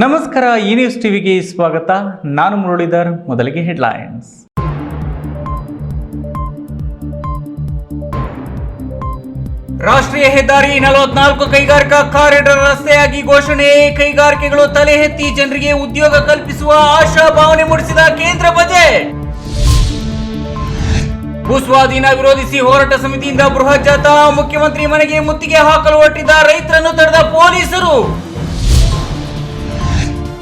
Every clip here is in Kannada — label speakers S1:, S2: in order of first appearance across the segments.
S1: ನಮಸ್ಕಾರ, ಈ ನ್ಯೂಸ್ ಟಿವಿಗೆ ಸ್ವಾಗತ. ನಾನು ಮುರಳೀಧರ್. ಮೊದಲಿಗೆ ಹೆಡ್ಲೈನ್ಸ್. ರಾಷ್ಟ್ರೀಯ ಹೆದ್ದಾರಿ 44 ಕೈಗಾರಿಕಾ ಕಾರಿಡಾರ್ ರಸ್ತೆಯಾಗಿ ಘೋಷಣೆ. ಕೈಗಾರಿಕೆಗಳು ತಲೆ ಎತ್ತಿ ಜನರಿಗೆ ಉದ್ಯೋಗ ಕಲ್ಪಿಸುವ ಆಶಾಭಾವನೆ ಮೂಡಿಸಿದ ಕೇಂದ್ರ ಬಜೆಟ್. ಭೂಸ್ವಾಧೀನ ವಿರೋಧಿಸಿ ಹೋರಾಟ ಸಮಿತಿಯಿಂದ ಬೃಹತ್ ಜಾಥಾ. ಮುಖ್ಯಮಂತ್ರಿ ಮನೆಗೆ ಮುತ್ತಿಗೆ ಹಾಕಲು ಹೊರಟಿದ್ದ ರೈತರನ್ನು ತಡೆದ ಪೊಲೀಸರು.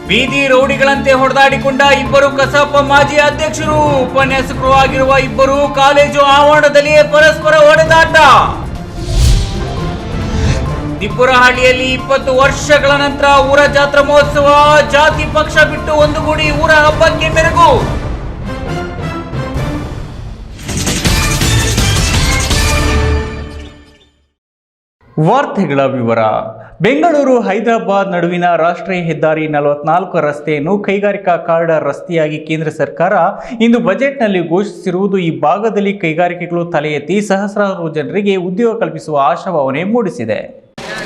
S1: ಬೀದಿ ರೌಡಿಗಳಂತೆ ಹೊಡೆದಾಡಿಕೊಂಡ ಇಬ್ಬರು ಕಸಾಪ ಮಾಜಿ ಅಧ್ಯಕ್ಷರು. ಉಪನ್ಯಾಸಕರು ಆಗಿರುವ ಇಬ್ಬರು ಕಾಲೇಜು ಆವರಣದಲ್ಲಿಯೇ ಪರಸ್ಪರ ಹೊಡೆದಾಟ. ತಿಪ್ಪುರಹಳ್ಳಿಯಲ್ಲಿ 20 ವರ್ಷಗಳ ನಂತರ ಊರ ಜಾತ್ರಾ ಮಹೋತ್ಸವ. ಜಾತಿ ಪಕ್ಷ ಬಿಟ್ಟು ಒಂದುಗೂಡಿ ಊರ ಹಬ್ಬಕ್ಕೆ ಮೆರುಗು. ವಾರ್ತೆಗಳ ವಿವರ. ಬೆಂಗಳೂರು ಹೈದರಾಬಾದ್ ನಡುವಿನ ರಾಷ್ಟ್ರೀಯ ಹೆದ್ದಾರಿ 44 ರಸ್ತೆಯನ್ನು ಕೈಗಾರಿಕಾ ಕಾರಿಡಾರ್ ರಸ್ತೆಯಾಗಿ ಕೇಂದ್ರ ಸರ್ಕಾರ ಇಂದು ಬಜೆಟ್ನಲ್ಲಿ ಘೋಷಿಸಿರುವುದು ಈ ಭಾಗದಲ್ಲಿ ಕೈಗಾರಿಕೆಗಳು ತಲೆ ಎತ್ತಿ ಸಹಸ್ರಾರು ಜನರಿಗೆ ಉದ್ಯೋಗ ಕಲ್ಪಿಸುವ ಆಶಾಭಾವನೆ ಮೂಡಿಸಿದೆ.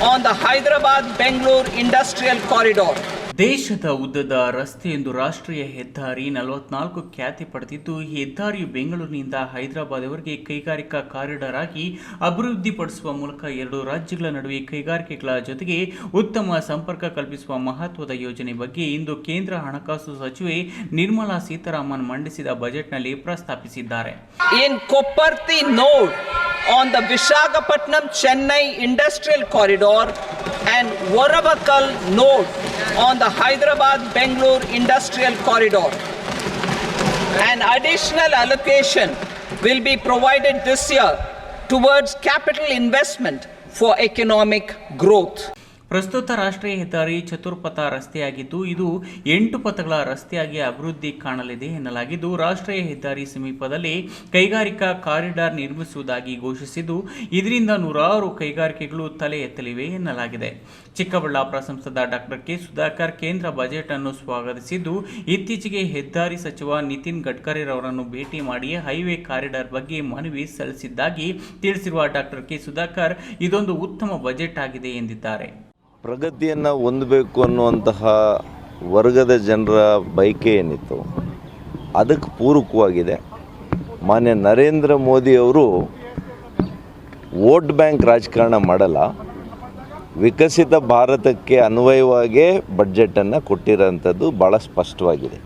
S2: On the Hyderabad-Bangalore Industrial Corridor.
S1: ದೇಶದ ಉದ್ದದ ರಸ್ತೆ ಎಂದು ರಾಷ್ಟ್ರೀಯ ಹೆದ್ದಾರಿ 44 ಖ್ಯಾತಿ ಪಡೆದಿದ್ದು, ಈ ಹೆದ್ದಾರಿಯು ಬೆಂಗಳೂರಿನಿಂದ ಹೈದರಾಬಾದ್ವರೆಗೆ ಕೈಗಾರಿಕಾ ಕಾರಿಡಾರ್ ಆಗಿ ಅಭಿವೃದ್ಧಿಪಡಿಸುವ ಮೂಲಕ ಎರಡು ರಾಜ್ಯಗಳ ನಡುವೆ ಕೈಗಾರಿಕೆಗಳ ಜೊತೆಗೆ ಉತ್ತಮ ಸಂಪರ್ಕ ಕಲ್ಪಿಸುವ ಮಹತ್ವದ ಯೋಜನೆ ಬಗ್ಗೆ ಇಂದು ಕೇಂದ್ರ ಹಣಕಾಸು ಸಚಿವೆ ನಿರ್ಮಲಾ ಸೀತಾರಾಮನ್ ಮಂಡಿಸಿದ ಬಜೆಟ್ನಲ್ಲಿ ಪ್ರಸ್ತಾಪಿಸಿದ್ದಾರೆ.
S2: In Kopparthi node on the Visakhapatnam-Chennai Industrial Corridor and Varavakal node on the Hyderabad-Bangalore Industrial Corridor. An additional allocation will be provided this year towards capital investment for economic growth.
S1: ಪ್ರಸ್ತುತ ರಾಷ್ಟ್ರೀಯ ಹೆದ್ದಾರಿ ಚತುರ್ಪಥ ರಸ್ತೆಯಾಗಿದ್ದು, ಇದು 8 ಪಥಗಳ ರಸ್ತೆಯಾಗಿ ಅಭಿವೃದ್ಧಿ ಕಾಣಲಿದೆ ಎನ್ನಲಾಗಿದ್ದು, ರಾಷ್ಟ್ರೀಯ ಹೆದ್ದಾರಿ ಸಮೀಪದಲ್ಲಿ ಕೈಗಾರಿಕಾ ಕಾರಿಡಾರ್ ನಿರ್ಮಿಸುವುದಾಗಿ ಘೋಷಿಸಿದ್ದು, ಇದರಿಂದ ನೂರಾರು ಕೈಗಾರಿಕೆಗಳು ತಲೆ ಎತ್ತಲಿವೆ ಎನ್ನಲಾಗಿದೆ. ಚಿಕ್ಕಬಳ್ಳಾಪುರ ಸಂಸದ ಡಾಕ್ಟರ್ ಕೆ ಸುಧಾಕರ್ ಕೇಂದ್ರ ಬಜೆಟ್ ಅನ್ನು ಸ್ವಾಗತಿಸಿದ್ದು, ಇತ್ತೀಚೆಗೆ ಹೆದ್ದಾರಿ ಸಚಿವ ನಿತಿನ್ ಗಡ್ಕರಿರವರನ್ನು ಭೇಟಿ ಮಾಡಿ ಹೈವೇ ಕಾರಿಡಾರ್ ಬಗ್ಗೆ ಮನವಿ ಸಲ್ಲಿಸಿದ್ದಾಗಿ ತಿಳಿಸಿರುವ ಡಾಕ್ಟರ್ ಕೆ ಸುಧಾಕರ್, ಇದೊಂದು ಉತ್ತಮ ಬಜೆಟ್ ಆಗಿದೆ ಎಂದಿದ್ದಾರೆ.
S3: ಪ್ರಗತಿಯನ್ನು ಹೊಂದಬೇಕು ಅನ್ನುವಂತಹ ವರ್ಗದ ಜನರ ಬಯಕೆ ಏನಿತ್ತು ಅದಕ್ಕೆ ಪೂರಕವಾಗಿದೆ. ಮಾನ್ಯ ನರೇಂದ್ರ ಮೋದಿಯವರು ವೋಟ್ ಬ್ಯಾಂಕ್ ರಾಜಕಾರಣ ಮಾಡಲ್ಲ, ವಿಕಸಿತ ಭಾರತಕ್ಕೆ ಅನ್ವಯವಾಗೇ ಬಡ್ಜೆಟನ್ನು ಕೊಟ್ಟಿರೋಂಥದ್ದು ಭಾಳ ಸ್ಪಷ್ಟವಾಗಿದೆ.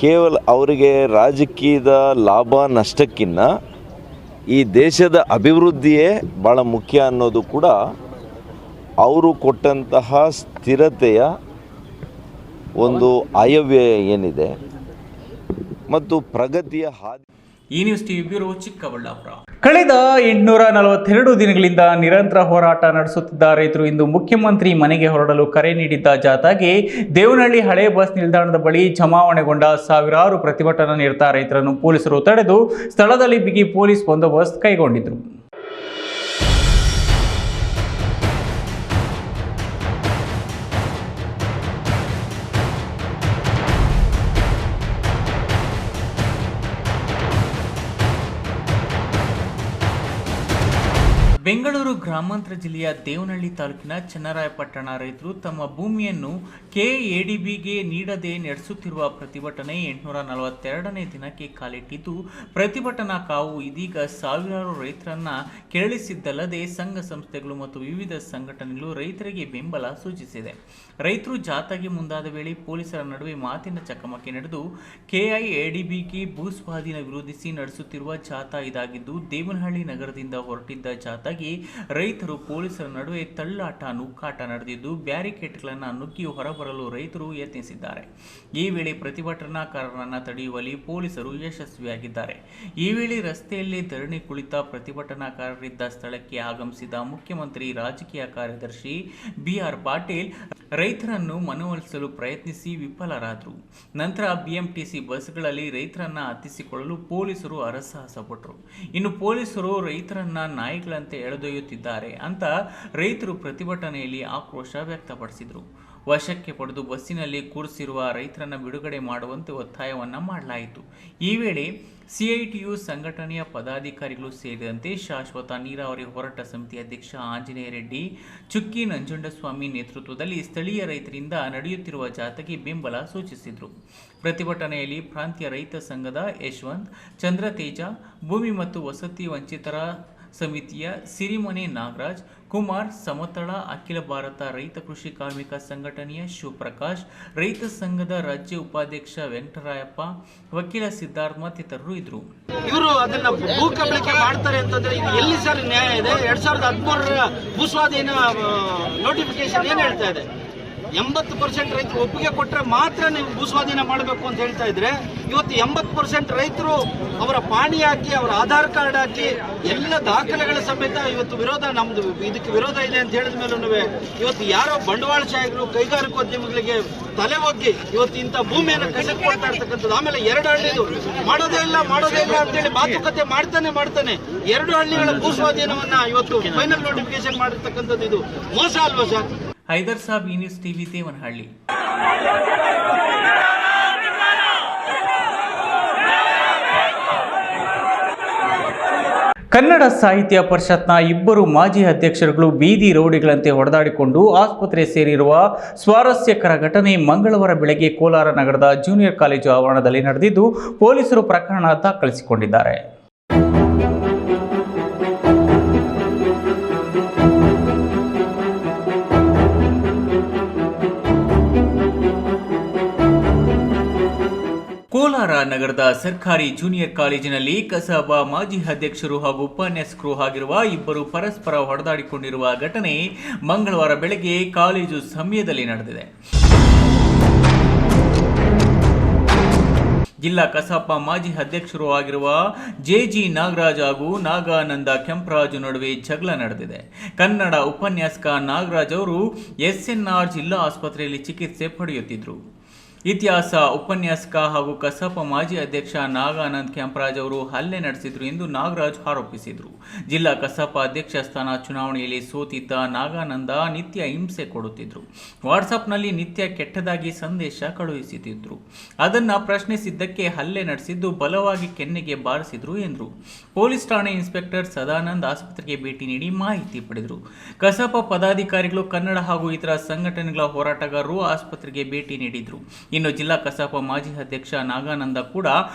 S3: ಕೇವಲ ಅವರಿಗೆ ರಾಜಕೀಯದ ಲಾಭ ನಷ್ಟಕ್ಕಿಂತ ಈ ದೇಶದ ಅಭಿವೃದ್ಧಿಯೇ ಭಾಳ ಮುಖ್ಯ ಅನ್ನೋದು ಕೂಡ ಅವರು ಕೊಟ್ಟಂತಹ ಸ್ಥಿರತೆಯ ಒಂದು ಆಯವ್ಯಯ ಏನಿದೆ ಮತ್ತು ಪ್ರಗತಿಯ ಹಾದಿ.
S1: ಈ ನ್ಯೂಸ್ ಟಿವಿ ಬ್ಯೂರೋ, ಚಿಕ್ಕಬಳ್ಳಾಪುರ. ಕಳೆದ 842 ದಿನಗಳಿಂದ ನಿರಂತರ ಹೋರಾಟ ನಡೆಸುತ್ತಿದ್ದ ರೈತರು ಇಂದು ಮುಖ್ಯಮಂತ್ರಿ ಮನೆಗೆ ಹೊರಡಲು ಕರೆ ನೀಡಿದ್ದ ಜಾಥಾಗೆ ದೇವನಹಳ್ಳಿ ಹಳೆ ಬಸ್ ನಿಲ್ದಾಣದ ಬಳಿ ಜಮಾವಣೆಗೊಂಡ ಸಾವಿರಾರು ಪ್ರತಿಭಟನಾ ನಿರತ ರೈತರನ್ನು ಪೊಲೀಸರು ತಡೆದು ಸ್ಥಳದಲ್ಲಿ ಬಿಗಿ ಪೊಲೀಸ್ ಬಂದೋಬಸ್ತ್ ಕೈಗೊಂಡಿದ್ದರು. ಬೆಂಗಳೂರು ಗ್ರಾಮಾಂತರ ಜಿಲ್ಲೆಯ ದೇವನಹಳ್ಳಿ ತಾಲೂಕಿನ ಚನ್ನರಾಯಪಟ್ಟಣ ರೈತರು ತಮ್ಮ ಭೂಮಿಯನ್ನು ಕೆಎಡಿಬಿಗೆ ನೀಡದೆ ನಡೆಸುತ್ತಿರುವ ಪ್ರತಿಭಟನೆ 842ನೇ ದಿನಕ್ಕೆ ಕಾಲಿಟ್ಟಿದ್ದು, ಪ್ರತಿಭಟನಾ ಕಾವು ಇದೀಗ ಸಾವಿರಾರು ರೈತರನ್ನ ಕೆರಳಿಸಿದ್ದಲ್ಲದೆ ಸಂಘ ಸಂಸ್ಥೆಗಳು ಮತ್ತು ವಿವಿಧ ಸಂಘಟನೆಗಳು ರೈತರಿಗೆ ಬೆಂಬಲ ಸೂಚಿಸಿದೆ. ರೈತರು ಜಾಥಾಗೆ ಮುಂದಾದ ವೇಳೆ ಪೊಲೀಸರ ನಡುವೆ ಮಾತಿನ ಚಕಮಕಿ ನಡೆದು ಕೆಐಎಡಿಬಿಗೆ ಭೂಸ್ವಾಧೀನ ವಿರೋಧಿಸಿ ನಡೆಸುತ್ತಿರುವ ಜಾಥಾ ಇದಾಗಿದ್ದು, ದೇವನಹಳ್ಳಿ ನಗರದಿಂದ ಹೊರಟಿದ್ದ ಜಾಥಾಗೆ ರೈತರು ಪೊಲೀಸರ ನಡುವೆ ತಳ್ಳಾಟ ನುಕ್ಕಾಟ ನಡೆದಿದ್ದು, ಬ್ಯಾರಿಕೇಡ್ಗಳನ್ನು ನುಗ್ಗಿ ಹೊರಬರಲು ರೈತರು ಯತ್ನಿಸಿದ್ದಾರೆ. ಈ ವೇಳೆ ಪ್ರತಿಭಟನಾಕಾರರನ್ನು ತಡೆಯುವಲ್ಲಿ ಪೊಲೀಸರು ಯಶಸ್ವಿಯಾಗಿದ್ದಾರೆ. ಈ ವೇಳೆ ರಸ್ತೆಯಲ್ಲಿ ಧರಣಿ ಕುಳಿತ ಪ್ರತಿಭಟನಾಕಾರರಿದ್ದ ಸ್ಥಳಕ್ಕೆ ಆಗಮಿಸಿದ ಮುಖ್ಯಮಂತ್ರಿ ರಾಜಕೀಯ ಕಾರ್ಯದರ್ಶಿ ಬಿಆರ್ ಪಾಟೀಲ್ ರೈತರನ್ನು ಮನವೊಲಿಸಲು ಪ್ರಯತ್ನಿಸಿ ವಿಫಲರಾದರು. ನಂತರ ಬಿಎಂಟಿಸಿ ಬಸ್ಗಳಲ್ಲಿ ರೈತರನ್ನ ಹತ್ತಿಸಿಕೊಳ್ಳಲು ಪೊಲೀಸರು ಹರಸಾಹಸ ಪಟ್ಟರು. ಇನ್ನು ಪೊಲೀಸರು ರೈತರನ್ನ ನಾಯಿಗಳಂತೆ ಎಳೆದೊಯ್ಯುತ್ತಿದ್ದಾರೆ ಅಂತ ರೈತರು ಪ್ರತಿಭಟನೆಯಲ್ಲಿ ಆಕ್ರೋಶ ವ್ಯಕ್ತಪಡಿಸಿದರು. ವಶಕ್ಕೆ ಪಡೆದು ಬಸ್ಸಿನಲ್ಲಿ ಕೂರಿಸಿರುವ ರೈತರನ್ನು ಬಿಡುಗಡೆ ಮಾಡುವಂತೆ ಒತ್ತಾಯವನ್ನ ಮಾಡಲಾಯಿತು. ಈ ವೇಳೆ ಸಿಐಟಿಯು ಸಂಘಟನೆಯ ಪದಾಧಿಕಾರಿಗಳು ಸೇರಿದಂತೆ ಶಾಶ್ವತ ನೀರಾವರಿ ಹೋರಾಟ ಸಮಿತಿ ಅಧ್ಯಕ್ಷ ಆಂಜನೇಯ ರೆಡ್ಡಿ, ಚುಕ್ಕಿ ನಂಜುಂಡಸ್ವಾಮಿ ನೇತೃತ್ವದಲ್ಲಿ ಸ್ಥಳೀಯ ರೈತರಿಂದ ನಡೆಯುತ್ತಿರುವ ಜಾಥಾಗೆ ಬೆಂಬಲ ಸೂಚಿಸಿದರು. ಪ್ರತಿಭಟನೆಯಲ್ಲಿ ಪ್ರಾಂತ್ಯ ರೈತ ಸಂಘದ ಯಶವಂತ್, ಚಂದ್ರತೇಜ, ಭೂಮಿ ಮತ್ತು ವಸತಿ ವಂಚಿತರ ಸಮಿತಿಯ ಸಿರಿಮನೆ ನಾಗರಾಜ್, ಕುಮಾರ್, ಸಮತಳ, ಅಖಿಲ ಭಾರತ ರೈತ ಕೃಷಿ ಕಾರ್ಮಿಕ ಸಂಘಟನೆಯ ಶಿವಪ್ರಕಾಶ್, ರೈತ ಸಂಘದ ರಾಜ್ಯ ಉಪಾಧ್ಯಕ್ಷ ವೆಂಕಟರಾಯಪ್ಪ, ವಕೀಲ ಸಿದ್ಧಾರ್ಥ ಮತ್ತಿತರರು ಇದ್ರು.
S4: ಇವರು ಅದನ್ನ ಭೂ ಕಬಳಿಕೆ ಮಾಡ್ತಾರೆ ಅಂತಂದ್ರೆ ಇದು ಎಲ್ಲಿ ಸರ್ ನ್ಯಾಯ ಇದೆ? 2013ರ ಭೂಸ್ವಾಧೀನ ನೋಟಿಫಿಕೇಶನ್ ಏನ್ ಹೇಳ್ತಾ ಇದೆ? 80% ರೈತರು ಒಪ್ಪಿಗೆ ಕೊಟ್ಟರೆ ಮಾತ್ರ ನೀವು ಭೂಸ್ವಾಧೀನ ಮಾಡಬೇಕು ಅಂತ ಹೇಳ್ತಾ ಇದ್ರೆ, ಇವತ್ತು 80% ರೈತರು ಅವರ ಪಾಣಿ ಹಾಕಿ, ಅವರ ಆಧಾರ್ ಕಾರ್ಡ್ ಹಾಕಿ, ಎಲ್ಲ ದಾಖಲೆಗಳ ಸಮೇತ ಇವತ್ತು ವಿರೋಧ, ನಮ್ದು ಇದಕ್ಕೆ ವಿರೋಧ ಇದೆ ಅಂತ ಹೇಳಿದ ಮೇಲೂ ಇವತ್ತು ಯಾರೋ ಬಂಡವಾಳಶಾಹಿಗಳು, ಕೈಗಾರಿಕೋದ್ಯಮಿಗಳಿಗೆ ತಲೆ ಒಗ್ಗಿ ಇವತ್ತು ಇಂಥ ಭೂಮಿಯನ್ನು ಕಸಿದುಕೊಳ್ತಾ ಇರ್ತಕ್ಕಂಥದ್ದು. ಆಮೇಲೆ 2 ಹಳ್ಳಿದು ಮಾಡೋದೇ ಇಲ್ಲ ಅಂತೇಳಿ ಮಾತುಕತೆ ಮಾಡ್ತಾನೆ 2 ಹಳ್ಳಿಗಳ ಭೂಸ್ವಾಧೀನವನ್ನ ಇವತ್ತು ಫೈನಲ್ ನೋಟಿಫಿಕೇಶನ್ ಮಾಡಿರ್ತಕ್ಕಂಥದ್ದು. ಇದು ಮೋಸ ಅಲ್ವಾ sir?
S1: Haidar Sab, news TV, Devanahalli. Kannada Sahitya ಪರಿಷತ್ನ ಇಬ್ಬರು ಮಾಜಿ ಅಧ್ಯಕ್ಷರುಗಳು ಬೀದಿ ರೌಡಿಗಳಂತೆ ಹೊಡೆದಾಡಿಕೊಂಡು ಆಸ್ಪತ್ರೆ ಸೇರಿರುವ ಸ್ವಾರಸ್ಯಕರ ಘಟನೆ ಮಂಗಳವಾರ ಬೆಳಗ್ಗೆ ಕೋಲಾರ ನಗರದ ಜೂನಿಯರ್ ಕಾಲೇಜು ಆವರಣದಲ್ಲಿ ನಡೆದಿದ್ದು, ಪೊಲೀಸರು ಪ್ರಕರಣ ದಾಖಲಿಸಿಕೊಂಡಿದ್ದಾರೆ. ಕೋಲಾರ ನಗರದ ಸರ್ಕಾರಿ ಜೂನಿಯರ್ ಕಾಲೇಜಿನಲ್ಲಿ ಕಸಾಬಾ ಮಾಜಿ ಅಧ್ಯಕ್ಷರು ಹಾಗೂ ಉಪನ್ಯಾಸಕರು ಆಗಿರುವ ಇಬ್ಬರು ಪರಸ್ಪರ ಹೊಡೆದಾಡಿಕೊಂಡಿರುವ ಘಟನೆ ಮಂಗಳವಾರ ಬೆಳಗ್ಗೆ ಕಾಲೇಜು ಸಮಯದಲ್ಲಿ ನಡೆದಿದೆ. ಜಿಲ್ಲಾ ಕಸಾಪ ಮಾಜಿ ಅಧ್ಯಕ್ಷರು ಆಗಿರುವ ಜೆಜಿ ನಾಗರಾಜ್ ಹಾಗೂ ನಾಗಾನಂದ ಕೆಂಪರಾಜು ನಡುವೆ ಜಗಳ ನಡೆದಿದೆ. ಕನ್ನಡ ಉಪನ್ಯಾಸಕ ನಾಗರಾಜ್ ಅವರು SNR ಜಿಲ್ಲಾ ಆಸ್ಪತ್ರೆಯಲ್ಲಿ ಚಿಕಿತ್ಸೆ ಪಡೆಯುತ್ತಿದ್ದರು. ಇತಿಹಾಸ ಉಪನ್ಯಾಸಕ ಹಾಗೂ ಕಸಾಪ ಮಾಜಿ ಅಧ್ಯಕ್ಷ ನಾಗಾನಂದ್ ಕೆಂಪರಾಜ್ ಅವರು ಹಲ್ಲೆ ನಡೆಸಿದ್ರು ಎಂದು ನಾಗರಾಜ್ ಆರೋಪಿಸಿದರು. ಜಿಲ್ಲಾ ಕಸಾಪ ಅಧ್ಯಕ್ಷ ಸ್ಥಾನ ಚುನಾವಣೆಯಲ್ಲಿ ಸೋತಿದ್ದ ನಾಗಾನಂದ ನಿತ್ಯ ಹಿಂಸೆ ಕೊಡುತ್ತಿದ್ದರು. ವಾಟ್ಸಾಪ್ನಲ್ಲಿ ನಿತ್ಯ ಕೆಟ್ಟದಾಗಿ ಸಂದೇಶ ಕಳುಹಿಸುತ್ತಿದ್ದರು. ಅದನ್ನು ಪ್ರಶ್ನಿಸಿದ್ದಕ್ಕೆ ಹಲ್ಲೆ ನಡೆಸಿದ್ದು ಬಲವಾಗಿ ಕೆನ್ನೆಗೆ ಬಾರಿಸಿದ್ರು ಎಂದರು. ಪೊಲೀಸ್ ಠಾಣೆ ಇನ್ಸ್ಪೆಕ್ಟರ್ ಸದಾನಂದ್ ಆಸ್ಪತ್ರೆಗೆ ಭೇಟಿ ನೀಡಿ ಮಾಹಿತಿ ಪಡೆದರು. ಕಸಾಪ ಪದಾಧಿಕಾರಿಗಳು, ಕನ್ನಡ ಹಾಗೂ ಇತರ ಸಂಘಟನೆಗಳ ಹೋರಾಟಗಾರರು ಆಸ್ಪತ್ರೆಗೆ ಭೇಟಿ ನೀಡಿದರು. ಇನ್ನು ಜಿಲ್ಲಾ ಕಸಾಪ ಮಾಜಿ ಅಧ್ಯಕ್ಷ ನಾಗಾನಂದ ಕೂಡ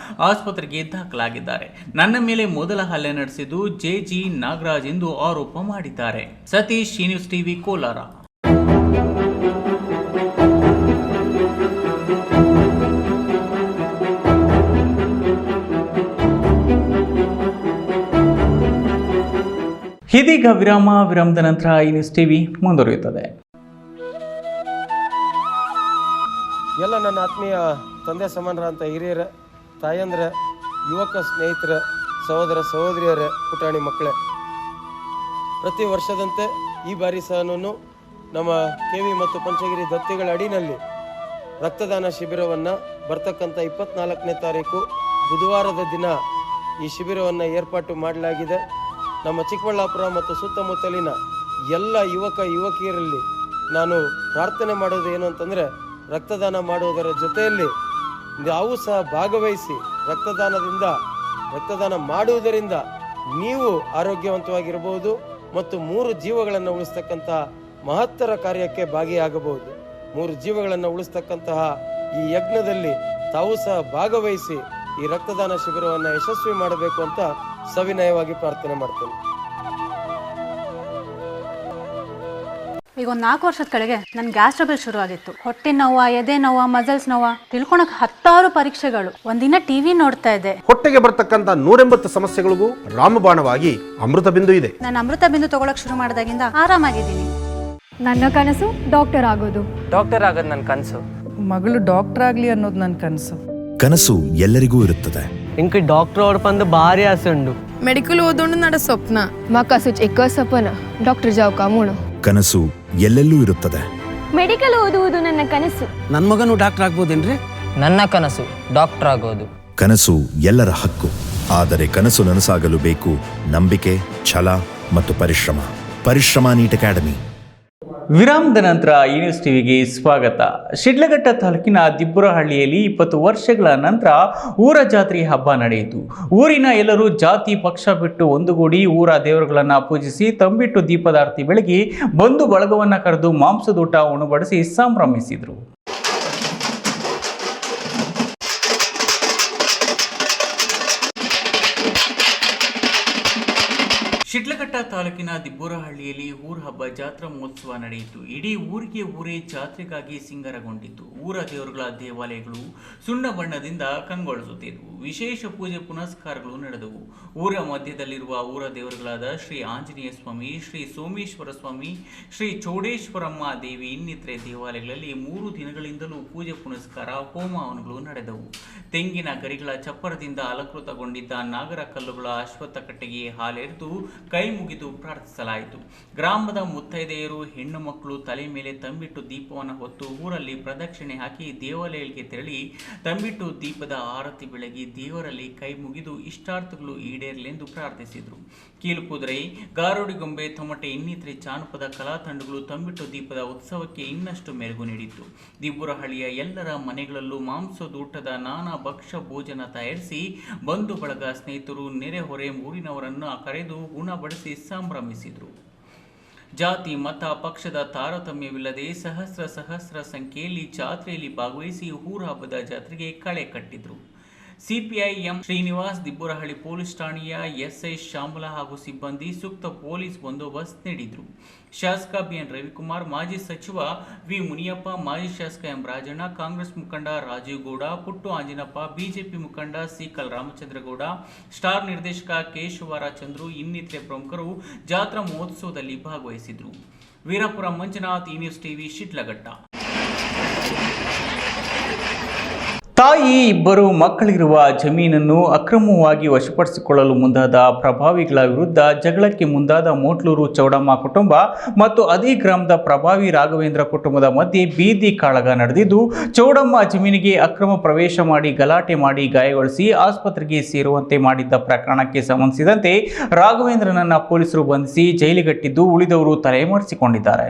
S1: ಆಸ್ಪತ್ರೆಗೆ ದಾಖಲಾಗಿದ್ದಾರೆ. ನನ್ನ ಮೇಲೆ ಮೊದಲ ಹಲ್ಲೆ ನಡೆಸಿದ್ದು ಜೆಜಿ ನಾಗರಾಜ್ ಎಂದು ಆರೋಪ ಮಾಡಿದ್ದಾರೆ. Satish, news TV, Kolar. ಇದೀಗ ವಿರಾಮದ ನಂತರ ನ್ಯೂಸ್ ಟಿವಿ ಮುಂದುವರಿಯುತ್ತದೆ.
S5: ಎಲ್ಲ ನನ್ನ ಆತ್ಮೀಯ ತಂದೆ ಸಮಾನರಂಥ ಹಿರಿಯರ, ತಾಯಂದ್ರ, ಯುವಕ ಸ್ನೇಹಿತರ, ಸಹೋದರ ಸಹೋದರಿಯರ, ಪುಟಾಣಿ ಮಕ್ಕಳೇ, ಪ್ರತಿ ವರ್ಷದಂತೆ ಈ ಬಾರಿ ಸಹ ನಮ್ಮ KV ಮತ್ತು ಪಂಚಗಿರಿ ದತ್ತಿಗಳ ಅಡಿನಲ್ಲಿ ರಕ್ತದಾನ ಶಿಬಿರವನ್ನು ಬರ್ತಕ್ಕಂಥ 24ನೇ ತಾರೀಕು ಬುಧವಾರದ ದಿನ ಈ ಶಿಬಿರವನ್ನು ಏರ್ಪಾಟು ಮಾಡಲಾಗಿದೆ. ನಮ್ಮ ಚಿಕ್ಕಬಳ್ಳಾಪುರ ಮತ್ತು ಸುತ್ತಮುತ್ತಲಿನ ಎಲ್ಲ ಯುವಕ ಯುವಕಿಯರಲ್ಲಿ ನಾನು ಪ್ರಾರ್ಥನೆ ಮಾಡೋದು ಏನು ಅಂತಂದರೆ, ರಕ್ತದಾನ ಮಾಡುವುದರ ಜೊತೆಯಲ್ಲಿ ನಾವು ಸಹ ಭಾಗವಹಿಸಿ ರಕ್ತದಾನ ಮಾಡುವುದರಿಂದ ನೀವು ಆರೋಗ್ಯವಂತವಾಗಿರಬಹುದು ಮತ್ತು 3 ಜೀವಗಳನ್ನು ಉಳಿಸ್ತಕ್ಕಂಥ ಮಹತ್ತರ ಕಾರ್ಯಕ್ಕೆ ಭಾಗಿಯಾಗಬಹುದು. 3 ಜೀವಗಳನ್ನು ಉಳಿಸ್ತಕ್ಕಂತಹ ಈ ಯಜ್ಞದಲ್ಲಿ ತಾವು ಸಹ ಭಾಗವಹಿಸಿ ಈ ರಕ್ತದಾನ ಶಿಬಿರವನ್ನು ಯಶಸ್ವಿ ಮಾಡಬೇಕು ಅಂತ ಸವಿನಯವಾಗಿ ಪ್ರಾರ್ಥನೆ ಮಾಡ್ತೇನೆ.
S6: ಈಗ ಒಂದು 4 ವರ್ಷದ ಕೆಳಗೆ ನನ್ನ ಗ್ಯಾಸ್ ಟ್ರಬಲ್ ಶುರು ಆಗಿತ್ತು. ಹೊಟ್ಟೆ ನೋವು, ಎದೆ ನೋವು, ಮಸಲ್ಸ್ ನೋವು, ತಿಳ್ಕೊಳಕ್ 10 ಪರೀಕ್ಷೆಗಳು. ಒಂದಿನ ಟಿವಿ ನೋಡ್ತಾ ಇದ್ದೆ.
S7: ಹೊಟ್ಟೆಗೆ ಬರ್ತಕ್ಕಂಥ 180 ಸಮಸ್ಯೆಗಳಿಗೂ ರಾಮಬಾಣವಾಗಿ ಅಮೃತ ಬಿಂದು ಇದೆ.
S6: ನಾನು ಅಮೃತ ಬಿಂದು ತಗೊಳಕ್ ಶುರು ಮಾಡಿದಾಗಿಂದ ಆರಾಮಾಗಿದ್ದೀನಿ.
S8: ನನ್ನ ಕನಸು ಡಾಕ್ಟರ್ ಆಗೋದು.
S9: ಡಾಕ್ಟರ್ ಆಗೋದು ನನ್ನ ಕನಸು.
S10: ಮಗಳು ಡಾಕ್ಟರ್ ಆಗ್ಲಿ ಅನ್ನೋದು ನನ್ನ ಕನಸು.
S11: ಕನಸು ಎಲ್ಲರಿಗೂ ಇರುತ್ತದೆ.
S9: ಇಂಕ ಡಾಕ್ಟರ್ ಓಡ್ಪಂದು ಭಾರಿ ಆಸೆ ಉಂಡು.
S10: ಮೆಡಿಕಲ್ ಓದೋಣ ನಡ ಸ್ವಪ್ನ.
S8: ಮಾಕಾಸು ಚಿಕ್ಕ ಸಪನ ಡಾಕ್ಟರ್ ಜಾವ್ ಕಾಮೂಣ.
S11: ಕನಸು ಎಲ್ಲೆಲ್ಲೂ ಇರುತ್ತದೆ.
S8: ಮೆಡಿಕಲ್ ಓದುವುದು ನನ್ನ ಕನಸು.
S10: ನನ್ನ ಮಗನು ಡಾಕ್ಟರ್ ಆಗ್ಬೋದೇನ್ರಿ?
S9: ನನ್ನ ಕನಸು ಡಾಕ್ಟರ್ ಆಗೋದು.
S11: ಕನಸು ಎಲ್ಲರ ಹಕ್ಕು. ಆದರೆ ಕನಸು ನನಸಾಗಲು ಬೇಕು ನಂಬಿಕೆ, ಛಲ ಮತ್ತು ಪರಿಶ್ರಮ. ಪರಿಶ್ರಮ ನೀಟ್ ಅಕಾಡೆಮಿ.
S1: ವಿರಾಮದ ನಂತರ ಈ ನ್ಯೂಸ್ ಟಿವಿಗೆ ಸ್ವಾಗತ. ಶಿಡ್ಲಘಟ್ಟ ತಾಲೂಕಿನ ದಿಬ್ಬುರಹಳ್ಳಿಯಲ್ಲಿ 20 ವರ್ಷಗಳ ನಂತರ ಊರ ಜಾತ್ರೆ ಹಬ್ಬ ನಡೆಯಿತು. ಊರಿನ ಎಲ್ಲರೂ ಜಾತಿ ಪಕ್ಷ ಬಿಟ್ಟು ಒಂದುಗೂಡಿ ಊರ ದೇವರುಗಳನ್ನು ಪೂಜಿಸಿ ತಂಬಿಟ್ಟು ದೀಪದಾರ್ತಿ ಬೆಳಗಿ ಬಂಧು ಬಳಗವನ್ನು ಕರೆದು ಮಾಂಸದೂಟ ಉಣಬಡಿಸಿ ಸಂಭ್ರಮಿಸಿದರು. ಶಿಡ್ಲಘಟ್ಟ ತಾಲೂಕಿನ ದಿಬ್ಬುರಹಳ್ಳಿಯಲ್ಲಿ ಊರ ಹಬ್ಬ ಜಾತ್ರಾ ಮಹೋತ್ಸವ ನಡೆಯಿತು. ಇಡೀ ಊರಿಗೆ ಊರೇ ಜಾತ್ರೆಗಾಗಿ ಸಿಂಗರಗೊಂಡಿತ್ತು. ಊರ ದೇವರುಗಳ ದೇವಾಲಯಗಳು ಸುಣ್ಣ ಬಣ್ಣದಿಂದ ಕಂಗೊಳಿಸುತ್ತಿದ್ದವು. ವಿಶೇಷ ಪೂಜೆ ಪುನಸ್ಕಾರಗಳು ನಡೆದವು. ಊರ ಮಧ್ಯದಲ್ಲಿರುವ ಊರ ದೇವರುಗಳಾದ ಶ್ರೀ ಆಂಜನೇಯ ಸ್ವಾಮಿ, ಶ್ರೀ ಸೋಮೇಶ್ವರ ಸ್ವಾಮಿ, ಶ್ರೀ ಚೌಡೇಶ್ವರಮ್ಮ ದೇವಿ ಇನ್ನಿತರೆ ದೇವಾಲಯಗಳಲ್ಲಿ 3 ದಿನಗಳಿಂದಲೂ ಪೂಜೆ ಪುನಸ್ಕಾರ ಹೋಮ ಹವನಗಳು ನಡೆದವು. ತೆಂಗಿನ ಗರಿಗಳ ಚಪ್ಪರದಿಂದ ಅಲಂಕೃತಗೊಂಡಿದ್ದ ನಾಗರ ಕಲ್ಲುಗಳ ಅಶ್ವತ್ಥ ಕಟ್ಟೆಗೆ ಹಾಲೆರೆದು ಕೈ ಮುಗಿದು ಪ್ರಾರ್ಥಿಸಲಾಯಿತು. ಗ್ರಾಮದ ಮುತ್ತೈದೆಯರು ಹೆಣ್ಣು ಮಕ್ಕಳು ತಲೆ ಮೇಲೆ ತಂಬಿಟ್ಟು ದೀಪವನ್ನು ಹೊತ್ತು ಊರಲ್ಲಿ ಪ್ರದಕ್ಷಿಣೆ ಹಾಕಿ ದೇವಾಲಯಗಳಿಗೆ ತೆರಳಿ ತಂಬಿಟ್ಟು ದೀಪದ ಆರತಿ ಬೆಳಗಿ ದೇವರಲ್ಲಿ ಕೈ ಮುಗಿದು ಇಷ್ಟಾರ್ಥಗಳು ಈಡೇರಲೆಂದು ಪ್ರಾರ್ಥಿಸಿದರು. ಕೀಲುಕುದುರೆ, ಗಾರುಡಿಗೊಂಬೆ, ತಮಟೆ ಇನ್ನಿತರೆ ಜಾನಪದ ಕಲಾ ತಂಡಗಳು ತಂಬಿಟ್ಟು ದೀಪದ ಉತ್ಸವಕ್ಕೆ ಇನ್ನಷ್ಟು ಮೆರುಗು ನೀಡಿತ್ತು. ದಿಬ್ಬುರಹಳ್ಳಿಯ ಎಲ್ಲರ ಮನೆಗಳಲ್ಲೂ ಮಾಂಸದೂಟದ ನಾನಾ ಭಕ್ಷ್ಯ ಭೋಜನ ತಯಾರಿಸಿ ಬಂಧು ಬಳಗ, ಸ್ನೇಹಿತರು, ನೆರೆಹೊರೆ ಊರಿನವರನ್ನು ಕರೆದು ಉಣಬಡಿಸಿ ಸಂಭ್ರಮಿಸಿದರು. ಜಾತಿ ಮತ ಪಕ್ಷದ ತಾರತಮ್ಯವಿಲ್ಲದೆ ಸಹಸ್ರ ಸಂಖ್ಯೆಯಲ್ಲಿ ಜಾತ್ರೆಯಲ್ಲಿ ಭಾಗವಹಿಸಿ ಊರ ಹಬ್ಬದ ಜಾತ್ರೆಗೆ ಕಳೆ ಕಟ್ಟಿದ್ರು. ಸಿಪಿಐಎಂ ಶ್ರೀನಿವಾಸ್, ದಿಬ್ಬುರಹಳ್ಳಿ ಪೊಲೀಸ್ ಠಾಣೆಯ ಎಸ್ಐ ಶ್ಯಾಮಲಾ ಹಾಗೂ ಸಿಬ್ಬಂದಿ ಸೂಕ್ತ ಪೊಲೀಸ್ ಬಂದೋಬಸ್ತ್ ನೀಡಿದ್ರು. ಶಾಸಕ ಬಿಎನ್ ರವಿಕುಮಾರ್, ಮಾಜಿ ಸಚಿವ ವಿ ಮುನಿಯಪ್ಪ, ಮಾಜಿ ಶಾಸಕ ಎಂ ರಾಜಣ್ಣ, ಕಾಂಗ್ರೆಸ್ ಮುಖಂಡ ರಾಜೀವ್ ಗೌಡ, ಪುಟ್ಟು ಆಂಜನಪ್ಪ, ಬಿಜೆಪಿ ಮುಖಂಡ ಸಿಕಲ್ ರಾಮಚಂದ್ರಗೌಡ, ಸ್ಟಾರ್ ನಿರ್ದೇಶಕ ಕೇಶವರ ಚಂದ್ರು ಇನ್ನಿತರೆ ಪ್ರಮುಖರು ಜಾತ್ರಾ ಮಹೋತ್ಸವದಲ್ಲಿ ಭಾಗವಹಿಸಿದ್ರು. ವೀರಪುರ ಮಂಜುನಾಥ್, ಈ ನ್ಯೂಸ್ ಟಿವಿ, ಶಿಡ್ಲಘಟ್ಟ. ತಾಯಿ ಇಬ್ಬರು ಮಕ್ಕಳಿರುವ ಜಮೀನನ್ನು ಅಕ್ರಮವಾಗಿ ವಶಪಡಿಸಿಕೊಳ್ಳಲು ಮುಂದಾದ ಪ್ರಭಾವಿಗಳ ವಿರುದ್ಧ ಜಗಳಕ್ಕೆ ಮುಂದಾದ ಮೋಟ್ಲೂರು ಚೌಡಮ್ಮ ಕುಟುಂಬ ಮತ್ತು ಅದೇ ಗ್ರಾಮದ ಪ್ರಭಾವಿ ರಾಘವೇಂದ್ರ ಕುಟುಂಬದ ಮಧ್ಯೆ ಬೀದಿ ಕಾಳಗ ನಡೆದಿದ್ದು, ಚೌಡಮ್ಮ ಜಮೀನಿಗೆ ಅಕ್ರಮ ಪ್ರವೇಶ ಮಾಡಿ ಗಲಾಟೆ ಮಾಡಿ ಗಾಯಗೊಳಿಸಿ ಆಸ್ಪತ್ರೆಗೆ ಸೇರುವಂತೆ ಮಾಡಿದ್ದ ಪ್ರಕರಣಕ್ಕೆ ಸಂಬಂಧಿಸಿದಂತೆ ರಾಘವೇಂದ್ರನನ್ನ ಪೊಲೀಸರು ಬಂಧಿಸಿ ಜೈಲಿಗಟ್ಟಿದ್ದು, ಉಳಿದವರು ತಲೆಮರೆಸಿಕೊಂಡಿದ್ದಾರೆ.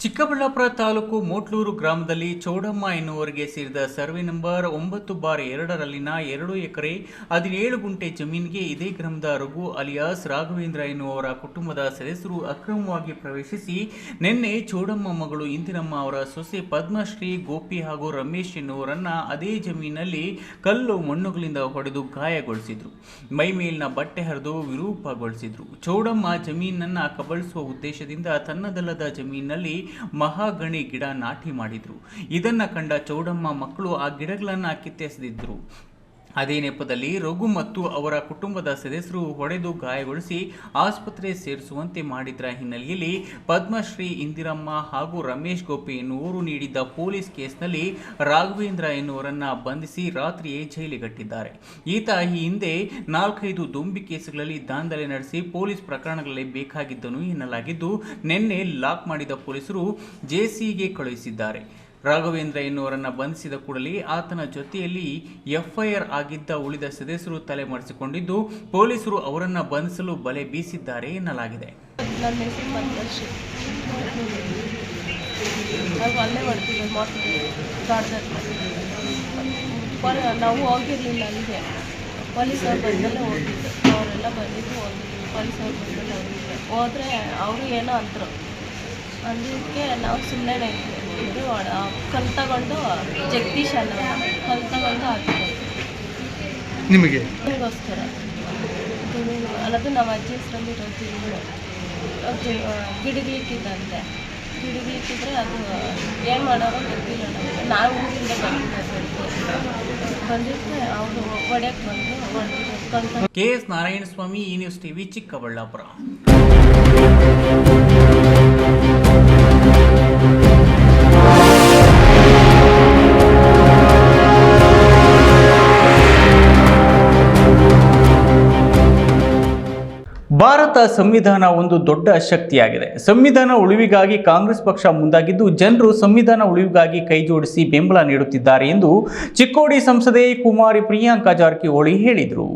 S1: ಚಿಕ್ಕಬಳ್ಳಾಪುರ ತಾಲೂಕು ಮೋಟ್ಲೂರು ಗ್ರಾಮದಲ್ಲಿ ಚೌಡಮ್ಮ ಎನ್ನುವರಿಗೆ ಸೇರಿದ ಸರ್ವೆ ನಂಬರ್ 9/2ರಲ್ಲಿನ 2 ಎಕರೆ 17 ಗುಂಟೆ ಜಮೀನಿಗೆ ಇದೇ ಗ್ರಾಮದ ರಘು ಅಲಿಯಾಸ್ ರಾಘವೇಂದ್ರ ಎನ್ನುವರ ಕುಟುಂಬದ ಸದಸ್ಯರು ಅಕ್ರಮವಾಗಿ ಪ್ರವೇಶಿಸಿ ನಿನ್ನೆ ಚೌಡಮ್ಮ ಮಗಳು ಇಂದಿರಮ್ಮ ಅವರ ಸೊಸೆ ಪದ್ಮಶ್ರೀ, ಗೋಪಿ ಹಾಗೂ ರಮೇಶ್ ಎನ್ನುವರನ್ನ ಅದೇ ಜಮೀನಿನಲ್ಲಿ ಕಲ್ಲು ಮಣ್ಣುಗಳಿಂದ ಹೊಡೆದು ಗಾಯಗೊಳಿಸಿದ್ರು. ಮೈಮೇಲಿನ ಬಟ್ಟೆ ಹರಿದು ವಿರೂಪಗೊಳಿಸಿದ್ರು. ಚೌಡಮ್ಮ ಜಮೀನನ್ನ ಕಬಳಿಸುವ ಉದ್ದೇಶದಿಂದ ತನ್ನದಲ್ಲದ ಜಮೀನಿನಲ್ಲಿ ಮಹಾಗಣಿ ಗಿಡ ನಾಟಿ ಮಾಡಿದ್ರು. ಇದನ್ನ ಕಂಡ ಚೌಡಮ್ಮ ಮಕ್ಕಳು ಆ ಗಿಡಗಳನ್ನ ಕಿತ್ತೆಸೆದಿದ್ರು. ಅದೇ ನೆಪದಲ್ಲಿ ರಘು ಮತ್ತು ಅವರ ಕುಟುಂಬದ ಸದಸ್ಯರು ಹೊಡೆದು ಗಾಯಗೊಳಿಸಿ ಆಸ್ಪತ್ರೆ ಸೇರಿಸುವಂತೆ ಮಾಡಿದ್ರ ಹಿನ್ನೆಲೆಯಲ್ಲಿ ಪದ್ಮಶ್ರೀ, ಇಂದಿರಮ್ಮ ಹಾಗೂ ರಮೇಶ್ ಗೋಪಿ ಎನ್ನುವರು ನೀಡಿದ್ದ ಪೊಲೀಸ್ ಕೇಸ್ನಲ್ಲಿ ರಾಘವೇಂದ್ರ ಎನ್ನುವರನ್ನ ಬಂಧಿಸಿ ರಾತ್ರಿಯೇ ಜೈಲಿಗಟ್ಟಿದ್ದಾರೆ. ಈತ ಈ ಹಿಂದೆ 4-5 ದೊಂಬಿ ಕೇಸುಗಳಲ್ಲಿ ದಾಂಧಲೆ ನಡೆಸಿ ಪೊಲೀಸ್ ಪ್ರಕರಣಗಳಲ್ಲಿ ಬೇಕಾಗಿದ್ದನು ಎನ್ನಲಾಗಿದ್ದು, ನಿನ್ನೆ ಲಾಕ್ ಮಾಡಿದ ಪೊಲೀಸರು ಜೆಸಿಗೆ ಕಳುಹಿಸಿದ್ದಾರೆ. ರಾಘವೇಂದ್ರ ಎನ್ನುವರನ್ನ ಬಂಧಿಸಿದ ಕೂಡಲೇ ಆತನ ಜೊತೆಯಲ್ಲಿ ಎಫ್ಐಆರ್ ಆಗಿದ್ದ ಉಳಿದ ಸದಸ್ಯರು ತಲೆಮರೆಸಿಕೊಂಡಿದ್ದು, ಪೊಲೀಸರು ಅವರನ್ನ ಬಂಧಿಸಲು ಬಲೆ ಬೀಸಿದ್ದಾರೆ ಎನ್ನಲಾಗಿದೆ.
S12: ನನ್ನ ಹೆಸರು ಪದ್ಮಶ್ರೀ. ಅಲ್ಲೇ ಮಾಡ್ತಿದ್ದೆ ನಾವು ಹೋಗಿರಲಿಲ್ಲ ಅಲ್ಲಿಗೆ. ಪೊಲೀಸವ್ರು ಬಂದಲ್ಲೇ ಹೋಗಿದ್ದು, ಅವರೆಲ್ಲ ಬಂದಿದ್ದು ಹೋಗಿದ್ದು. ಪೊಲೀಸವ್ರು ಬಂದಲ್ಲೇ ಹೋಗಿದ್ದೆ. ಹೋದರೆ ಅವರು ಏನೋ ಅಂದರು. ಅದಕ್ಕೆ ನಾವು ಸುಮ್ಮನೆ ಇದು ಕಲ್ ತಗೊಂಡು ಜಗದೀಶ್ ಅಲ್ಲ ಕಲ್ ತಗೊಂಡು ಹಾಕಿದ್ದೆ ನಿಮಗೋಸ್ಕರ. ಅದು ನಮ್ಮ ಅಜ್ಜಿ ಹೆಸರಲ್ಲಿ ಇರೋದು ಗಿಡಗಳಿಟ್ಟಿದ್ದಂತೆ. ಗಿಡಗಳಿಟ್ಟಿದ್ರೆ ಅದು ಏನು ಮಾಡೋರೋ ಗೊತ್ತಿಲ್ಲ ನಮಗೆ. ನಾವು ಊರಿಂದ ಬಂದಿದ್ದರೆ ಅವರು ಹೊಡೆಯಕ್ಕೆ ಬಂದು
S1: KS ನಾರಾಯಣಸ್ವಾಮಿ, ಈ ನ್ಯೂಸ್ ಟಿವಿ, ಚಿಕ್ಕಬಳ್ಳಾಪುರ. ಭಾರತ ಸಂವಿಧಾನ ಒಂದು ದೊಡ್ಡ ಶಕ್ತಿಯಾಗಿದೆ. ಸಂವಿಧಾನ ಉಳಿವಿಗಾಗಿ ಕಾಂಗ್ರೆಸ್ ಪಕ್ಷ ಮುಂದಾಗಿದ್ದು, ಜನರು ಸಂವಿಧಾನ ಉಳಿವಿಗಾಗಿ ಕೈಜೋಡಿಸಿ ಬೆಂಬಲ ನೀಡುತ್ತಿದ್ದಾರೆ ಎಂದು ಚಿಕ್ಕೋಡಿ ಸಂಸದೆ ಕುಮಾರಿ ಪ್ರಿಯಾಂಕಾ ಜಾರಕಿಹೊಳಿ ಹೇಳಿದರು.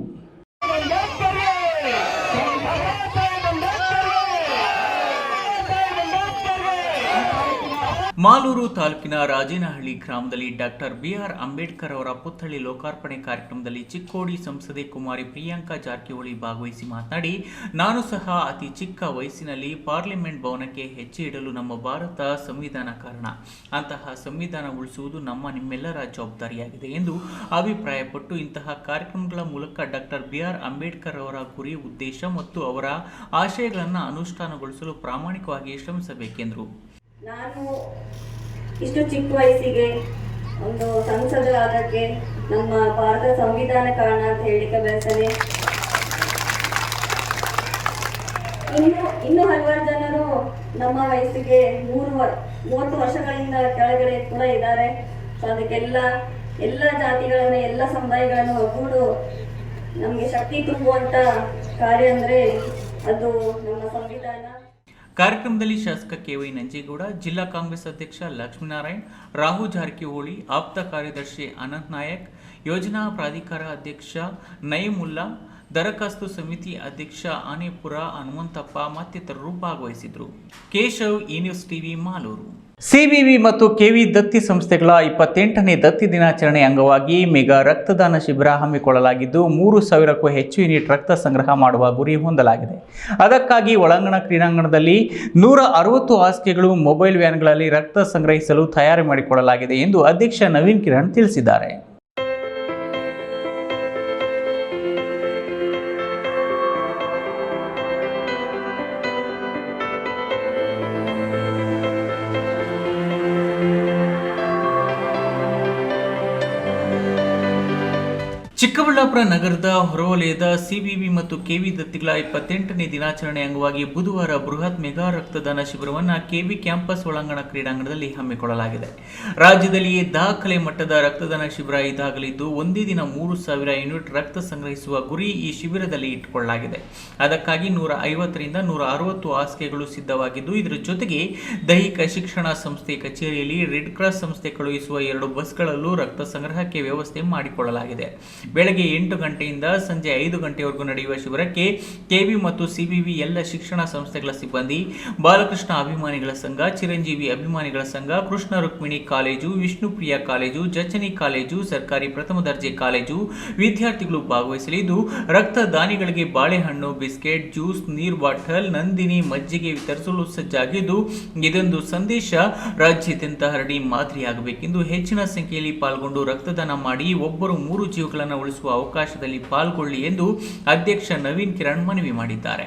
S1: ಮಾಲೂರು ತಾಲೂಕಿನ ರಾಜೇನಹಳ್ಳಿ ಗ್ರಾಮದಲ್ಲಿ ಡಾಕ್ಟರ್ ಬಿಆರ್ ಅಂಬೇಡ್ಕರ್ ಅವರ ಪುತ್ಥಳಿ ಲೋಕಾರ್ಪಣೆ ಕಾರ್ಯಕ್ರಮದಲ್ಲಿ ಚಿಕ್ಕೋಡಿ ಸಂಸದೆ ಕುಮಾರಿ ಪ್ರಿಯಾಂಕಾ ಜಾರಕಿಹೊಳಿ ಭಾಗವಹಿಸಿ ಮಾತನಾಡಿ, ನಾನು ಸಹ ಅತಿ ಚಿಕ್ಕ ವಯಸ್ಸಿನಲ್ಲಿ ಪಾರ್ಲಿಮೆಂಟ್ ಭವನಕ್ಕೆ ಹೆಜ್ಜೆ ಇಡಲು ನಮ್ಮ ಭಾರತ ಸಂವಿಧಾನ ಕಾರಣ. ಅಂತಹ ಸಂವಿಧಾನ ಉಳಿಸುವುದು ನಿಮ್ಮೆಲ್ಲರ ಜವಾಬ್ದಾರಿಯಾಗಿದೆ ಎಂದು ಅಭಿಪ್ರಾಯಪಟ್ಟು, ಇಂತಹ ಕಾರ್ಯಕ್ರಮಗಳ ಮೂಲಕ ಡಾಕ್ಟರ್ ಬಿಆರ್ ಅಂಬೇಡ್ಕರ್ ಅವರ ಗುರಿ, ಉದ್ದೇಶ ಮತ್ತು ಅವರ ಆಶಯಗಳನ್ನು ಅನುಷ್ಠಾನಗೊಳಿಸಲು ಪ್ರಾಮಾಣಿಕವಾಗಿ ಶ್ರಮಿಸಬೇಕೆಂದರು.
S12: ನಾನು ಇಷ್ಟು ಚಿಕ್ಕ ವಯಸ್ಸಿಗೆ ಒಂದು ಸಂಸದರಾಗಕ್ಕೆ ನಮ್ಮ ಭಾರತ ಸಂವಿಧಾನ ಕಾರಣ ಅಂತ ಹೇಳಿಕೆ ಬಯಸ್ತೇನೆ. ಇನ್ನು ಹಲವಾರು ಜನರು ನಮ್ಮ ವಯಸ್ಸಿಗೆ 30 ವರ್ಷಗಳಿಂದ ಕೆಳಗಡೆ ಕೂಡ ಇದ್ದಾರೆ. ಸೊ ಅದಕ್ಕೆಲ್ಲ ಎಲ್ಲ ಜಾತಿಗಳನ್ನು, ಎಲ್ಲ ಸಮುದಾಯಗಳನ್ನು ಒಗ್ಗೂಡು ನಮಗೆ ಶಕ್ತಿ ತುಂಬುವಂತ ಕಾರ್ಯ ಅಂದರೆ ಅದು ನಮ್ಮ ಸಂವಿಧಾನ.
S1: ಕಾರ್ಯಕ್ರಮದಲ್ಲಿ ಶಾಸಕ ಕೆವೈ ನಂಜೇಗೌಡ, ಜಿಲ್ಲಾ ಕಾಂಗ್ರೆಸ್ ಅಧ್ಯಕ್ಷ ಲಕ್ಷ್ಮೀನಾರಾಯಣ್, ರಾಹು ಜಾರಕಿಹೊಳಿ, ಆಪ್ತ ಕಾರ್ಯದರ್ಶಿ ಅನಂತ್ ನಾಯಕ್, ಯೋಜನಾ ಪ್ರಾಧಿಕಾರ ಅಧ್ಯಕ್ಷ ನಯೀಮುಲ್ಲಾ, ದರಖಾಸ್ತು ಸಮಿತಿ ಅಧ್ಯಕ್ಷ ಆನೆಪುರ ಹನುಮಂತಪ್ಪ ಮತ್ತಿತರರು ಭಾಗವಹಿಸಿದರು. ಕೇಶವ್, ಈ ನ್ಯೂಸ್ ಟಿವಿ, ಮಾಲೂರು. ಸಿಬಿವಿ ಮತ್ತು ಕೆವಿ ದತ್ತಿ ಸಂಸ್ಥೆಗಳ 28ನೇ ದತ್ತಿ ದಿನಾಚರಣೆ ಅಂಗವಾಗಿ ಮೆಗಾ ರಕ್ತದಾನ ಶಿಬಿರ ಹಮ್ಮಿಕೊಳ್ಳಲಾಗಿದ್ದು, 3,000ಕ್ಕೂ ಹೆಚ್ಚು ಯೂನಿಟ್ ರಕ್ತ ಸಂಗ್ರಹ ಮಾಡುವ ಗುರಿ ಹೊಂದಲಾಗಿದೆ. ಅದಕ್ಕಾಗಿ ಒಳಾಂಗಣ ಕ್ರೀಡಾಂಗಣದಲ್ಲಿ 160 ಹಾಸಿಗೆಗಳು, ಮೊಬೈಲ್ ವ್ಯಾನ್ಗಳಲ್ಲಿ ರಕ್ತ ಸಂಗ್ರಹಿಸಲು ತಯಾರಿ ಮಾಡಿಕೊಳ್ಳಲಾಗಿದೆ ಎಂದು ಅಧ್ಯಕ್ಷ ನವೀನ್ ಕಿರಣ್ ತಿಳಿಸಿದ್ದಾರೆ. ಚಿಕ್ಕಬಳ್ಳಾಪುರ ನಗರದ ಹೊರವಲಯದ ಸಿಬಿವಿ ಮತ್ತು ಕೆವಿ ದತ್ತಿಗಳ 28ನೇ ದಿನಾಚರಣೆ ಅಂಗವಾಗಿ ಬುಧವಾರ ಬೃಹತ್ ಮೆಗಾ ರಕ್ತದಾನ ಶಿಬಿರವನ್ನು ಕೆವಿ ಕ್ಯಾಂಪಸ್ ಒಳಾಂಗಣ ಕ್ರೀಡಾಂಗಣದಲ್ಲಿ ಹಮ್ಮಿಕೊಳ್ಳಲಾಗಿದೆ. ರಾಜ್ಯದಲ್ಲಿಯೇ ದಾಖಲೆ ಮಟ್ಟದ ರಕ್ತದಾನ ಶಿಬಿರ ಇದಾಗಲಿದ್ದು, ಒಂದೇ ದಿನ 3,000 ಯೂನಿಟ್ ರಕ್ತ ಸಂಗ್ರಹಿಸುವ ಗುರಿ ಈ ಶಿಬಿರದಲ್ಲಿ ಇಟ್ಟುಕೊಳ್ಳಲಾಗಿದೆ. ಅದಕ್ಕಾಗಿ 150ರಿಂದ 160 ಹಾಸಿಗೆಗಳು ಸಿದ್ಧವಾಗಿದ್ದು, ಇದರ ಜೊತೆಗೆ ದೈಹಿಕ ಶಿಕ್ಷಣ ಸಂಸ್ಥೆ ಕಚೇರಿಯಲ್ಲಿ ರೆಡ್ ಕ್ರಾಸ್ ಸಂಸ್ಥೆ ಕಳುಹಿಸುವ 2 ಬಸ್ಗಳಲ್ಲೂ ರಕ್ತ ಸಂಗ್ರಹಕ್ಕೆ ವ್ಯವಸ್ಥೆ ಮಾಡಿಕೊಳ್ಳಲಾಗಿದೆ. ಬೆಳಗ್ಗೆ 8 ಗಂಟೆಯಿಂದ ಸಂಜೆ 5 ಗಂಟೆವರೆಗೂ ನಡೆಯುವ ಶಿಬಿರಕ್ಕೆ ಕೆವಿ ಮತ್ತು ಸಿಬಿವಿ ಎಲ್ಲ ಶಿಕ್ಷಣ ಸಂಸ್ಥೆಗಳ ಸಿಬ್ಬಂದಿ, ಬಾಲಕೃಷ್ಣ ಅಭಿಮಾನಿಗಳ ಸಂಘ, ಚಿರಂಜೀವಿ ಅಭಿಮಾನಿಗಳ ಸಂಘ, ಕೃಷ್ಣ ರುಕ್ಮಿಣಿ ಕಾಲೇಜು, ವಿಷ್ಣುಪ್ರಿಯ ಕಾಲೇಜು, ಜಚನಿ ಕಾಲೇಜು, ಸರ್ಕಾರಿ ಪ್ರಥಮ ದರ್ಜೆ ಕಾಲೇಜು ವಿದ್ಯಾರ್ಥಿಗಳು ಭಾಗವಹಿಸಲಿದ್ದು, ರಕ್ತದಾನಿಗಳಿಗೆ ಬಾಳೆಹಣ್ಣು, ಬಿಸ್ಕೆಟ್, ಜ್ಯೂಸ್, ನೀರು ಬಾಟಲ್, ನಂದಿನಿ, ಮಜ್ಜಿಗೆ ವಿತರಿಸಲು ಸಜ್ಜಾಗಿದ್ದು, ಇದೊಂದು ಸಂದೇಶ ರಾಜ್ಯಾದ್ಯಂತ ಹರಡಿ ಮಾದರಿಯಾಗಬೇಕೆಂದು ಹೆಚ್ಚಿನ ಸಂಖ್ಯೆಯಲ್ಲಿ ಪಾಲ್ಗೊಂಡು ರಕ್ತದಾನ ಮಾಡಿ ಒಬ್ಬರು 3 ಜೀವಗಳನ್ನು ಉಳಿಸುವ ಅವಕಾಶದಲ್ಲಿ ಪಾಲ್ಗೊಳ್ಳಿ ಎಂದು ಅಧ್ಯಕ್ಷ ನವೀನ್ ಕಿರಣ್ ಮನವಿ ಮಾಡಿದ್ದಾರೆ.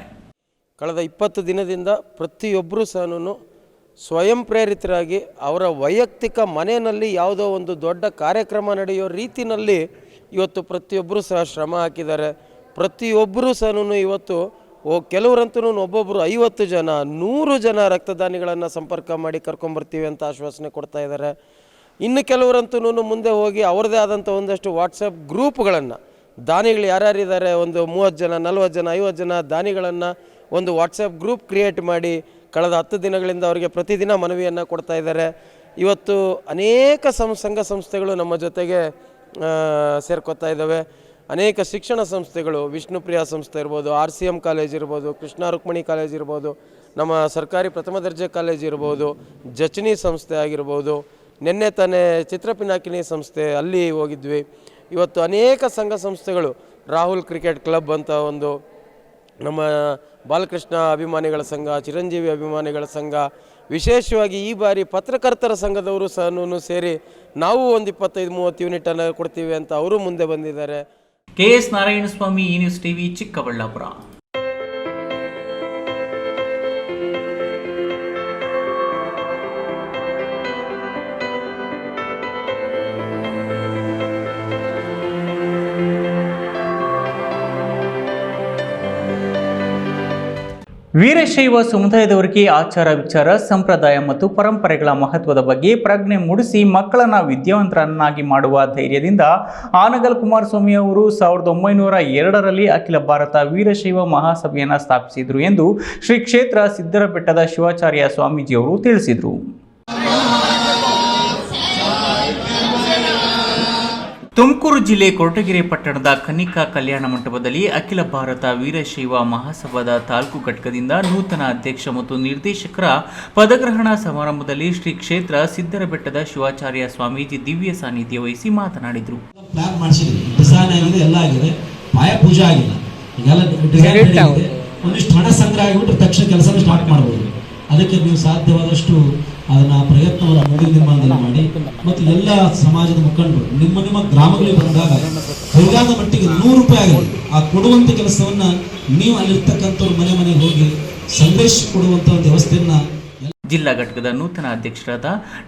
S5: ಕಳೆದ 20 ದಿನದಿಂದ ಪ್ರತಿಯೊಬ್ಬರೂ ಸಹ ಸ್ವಯಂ ಪ್ರೇರಿತರಾಗಿ ಅವರ ವೈಯಕ್ತಿಕ ಮನೆಯಲ್ಲಿ ಯಾವುದೋ ಒಂದು ದೊಡ್ಡ ಕಾರ್ಯಕ್ರಮ ನಡೆಯೋ ರೀತಿಯಲ್ಲಿ ಇವತ್ತು ಪ್ರತಿಯೊಬ್ಬರೂ ಸಹ ಶ್ರಮ ಹಾಕಿದ್ದಾರೆ. ಪ್ರತಿಯೊಬ್ಬರೂ ಸಹ ಇವತ್ತು ಕೆಲವರಂತೂ ಒಬ್ಬೊಬ್ಬರು 50 ಜನ 100 ಜನ ರಕ್ತದಾನಿಗಳನ್ನು ಸಂಪರ್ಕ ಮಾಡಿ ಕರ್ಕೊಂಬರ್ತೀವಿ ಅಂತ ಆಶ್ವಾಸನೆ ಕೊಡ್ತಾ ಇದ್ದಾರೆ. ಇನ್ನು ಕೆಲವರಂತೂ ಮುಂದೆ ಹೋಗಿ ಅವ್ರದ್ದೇ ಆದಂಥ ಒಂದಷ್ಟು ವಾಟ್ಸಪ್ ಗ್ರೂಪ್ಗಳನ್ನು, ದಾನಿಗಳು ಯಾರ್ಯಾರಿದ್ದಾರೆ, ಒಂದು 30 ಜನ 40 ಜನ 50 ಜನ ದಾನಿಗಳನ್ನು ಒಂದು ವಾಟ್ಸಪ್ ಗ್ರೂಪ್ ಕ್ರಿಯೇಟ್ ಮಾಡಿ ಕಳೆದ 10 ದಿನಗಳಿಂದ ಅವರಿಗೆ ಪ್ರತಿದಿನ ಮನವಿಯನ್ನು ಕೊಡ್ತಾ ಇದ್ದಾರೆ. ಇವತ್ತು ಅನೇಕ ಸಂಘ ಸಂಸ್ಥೆಗಳು ನಮ್ಮ ಜೊತೆಗೆ ಸೇರ್ಕೊತಾ ಇದ್ದಾವೆ. ಅನೇಕ ಶಿಕ್ಷಣ ಸಂಸ್ಥೆಗಳು, ವಿಷ್ಣುಪ್ರಿಯ ಸಂಸ್ಥೆ ಇರ್ಬೋದು, RCM ಕಾಲೇಜ್ ಇರ್ಬೋದು, ಕೃಷ್ಣ ರುಕ್ಮಿಣಿ ಕಾಲೇಜ್ ಇರ್ಬೋದು, ನಮ್ಮ ಸರ್ಕಾರಿ ಪ್ರಥಮ ದರ್ಜೆ ಕಾಲೇಜ್ ಇರ್ಬೋದು, ಜಚನಿ ಸಂಸ್ಥೆ ಆಗಿರ್ಬೋದು, ನಿನ್ನೆ ತಾನೇ ಚಿತ್ರಪಿನಾಕಿನಿ ಸಂಸ್ಥೆ ಅಲ್ಲಿ ಹೋಗಿದ್ವಿ. ಇವತ್ತು ಅನೇಕ ಸಂಘ ಸಂಸ್ಥೆಗಳು, ರಾಹುಲ್ ಕ್ರಿಕೆಟ್ ಕ್ಲಬ್ ಅಂತ ಒಂದು, ನಮ್ಮ ಬಾಲಕೃಷ್ಣ ಅಭಿಮಾನಿಗಳ ಸಂಘ, ಚಿರಂಜೀವಿ ಅಭಿಮಾನಿಗಳ ಸಂಘ, ವಿಶೇಷವಾಗಿ ಈ ಬಾರಿ ಪತ್ರಕರ್ತರ ಸಂಘದವರು ಸಹ ಸೇರಿ ನಾವು ಒಂದು 25-30 ಯೂನಿಟನ್ನು ಕೊಡ್ತೀವಿ ಅಂತ ಅವರು ಮುಂದೆ ಬಂದಿದ್ದಾರೆ.
S1: KS ನಾರಾಯಣಸ್ವಾಮಿ, ಈ ನ್ಯೂಸ್ ಟಿವಿ, ಚಿಕ್ಕಬಳ್ಳಾಪುರ. ವೀರಶೈವ ಸಮುದಾಯದವರಿಗೆ ಆಚಾರ ವಿಚಾರ ಸಂಪ್ರದಾಯ ಮತ್ತು ಪರಂಪರೆಗಳ ಮಹತ್ವದ ಬಗ್ಗೆ ಪ್ರಜ್ಞೆ ಮೂಡಿಸಿ ಮಕ್ಕಳನ್ನು ವಿದ್ಯಾವಂತರನ್ನಾಗಿ ಮಾಡುವ ಧೈರ್ಯದಿಂದ ಆನಗಲ್ ಕುಮಾರಸ್ವಾಮಿ ಅವರು 1902ರಲ್ಲಿ ಅಖಿಲ ಭಾರತ ವೀರಶೈವ ಮಹಾಸಭೆಯನ್ನು ಸ್ಥಾಪಿಸಿದರು ಎಂದು ಶ್ರೀ ಕ್ಷೇತ್ರ ಸಿದ್ದರಬೆಟ್ಟದ ಶಿವಾಚಾರ್ಯ ಸ್ವಾಮೀಜಿಯವರು ತಿಳಿಸಿದರು. ತುಮಕೂರು ಜಿಲ್ಲೆ ಕೊರಟಗೆರೆ ಪಟ್ಟಣದ ಕನ್ನಿಕಾ ಕಲ್ಯಾಣ ಮಂಟಪದಲ್ಲಿ ಅಖಿಲ ಭಾರತ ವೀರಶೈವ ಮಹಾಸಭಾದ ತಾಲೂಕು ಘಟಕದಿಂದ ನೂತನ ಅಧ್ಯಕ್ಷ ಮತ್ತು ನಿರ್ದೇಶಕರ ಪದಗ್ರಹಣ ಸಮಾರಂಭದಲ್ಲಿ ಶ್ರೀ ಕ್ಷೇತ್ರ ಸಿದ್ದರಬೆಟ್ಟದ ಶಿವಾಚಾರ್ಯ ಸ್ವಾಮೀಜಿ ದಿವ್ಯ ಸಾನ್ನಿಧ್ಯ ವಹಿಸಿ ಮಾತನಾಡಿದರು.
S13: ಪ್ಲಾನ್ ಮಾಡಿಸಿದ್ವಿ, ಡಿಸೈನ್ ಆಗಿದೆ, ಎಲ್ಲ ಆಗಿದೆ, ಪಾಯ ಪೂಜೆ ಆಗಿದೆ, ಈಗೆಲ್ಲ ಒಂದಿಷ್ಟು ಹಣ ಸಂಗ್ರಹ ಆಗಿಬಿಟ್ರೆ ತಕ್ಷಣ ಕೆಲಸ ಸ್ಟಾರ್ಟ್ ಮಾಡ್ಬೋದು. ಅದಕ್ಕೆ ನೀವು ಸಾಧ್ಯವಾದಷ್ಟು ಅದನ್ನ ಪ್ರಯತ್ನವನ್ನು ಮೋದಿ ನಿರ್ಮಾಣದಲ್ಲಿ ಮಾಡಿ ಮತ್ತು ಎಲ್ಲ ಸಮಾಜದ ಮುಖಂಡರು ನಿಮ್ಮ ಗ್ರಾಮಗಳಿಗೆ ಬಂದಾಗ ಕೈಲಾದ ಮಟ್ಟಿಗೆ 100 ರೂಪಾಯಿ ಆಗಲಿ ಆ ಕೊಡುವಂಥ ಕೆಲಸವನ್ನ ನೀವು ಅಲ್ಲಿರ್ತಕ್ಕಂಥವ್ರು ಮನೆ ಮನೆಗೆ ಹೋಗಿ ಸಂದೇಶ ಕೊಡುವಂಥ ಒಂದು ವ್ಯವಸ್ಥೆಯನ್ನ
S1: ಜಿಲ್ಲಾ ಘಟಕದ ನೂತನ ಅಧ್ಯಕ್ಷರಾದ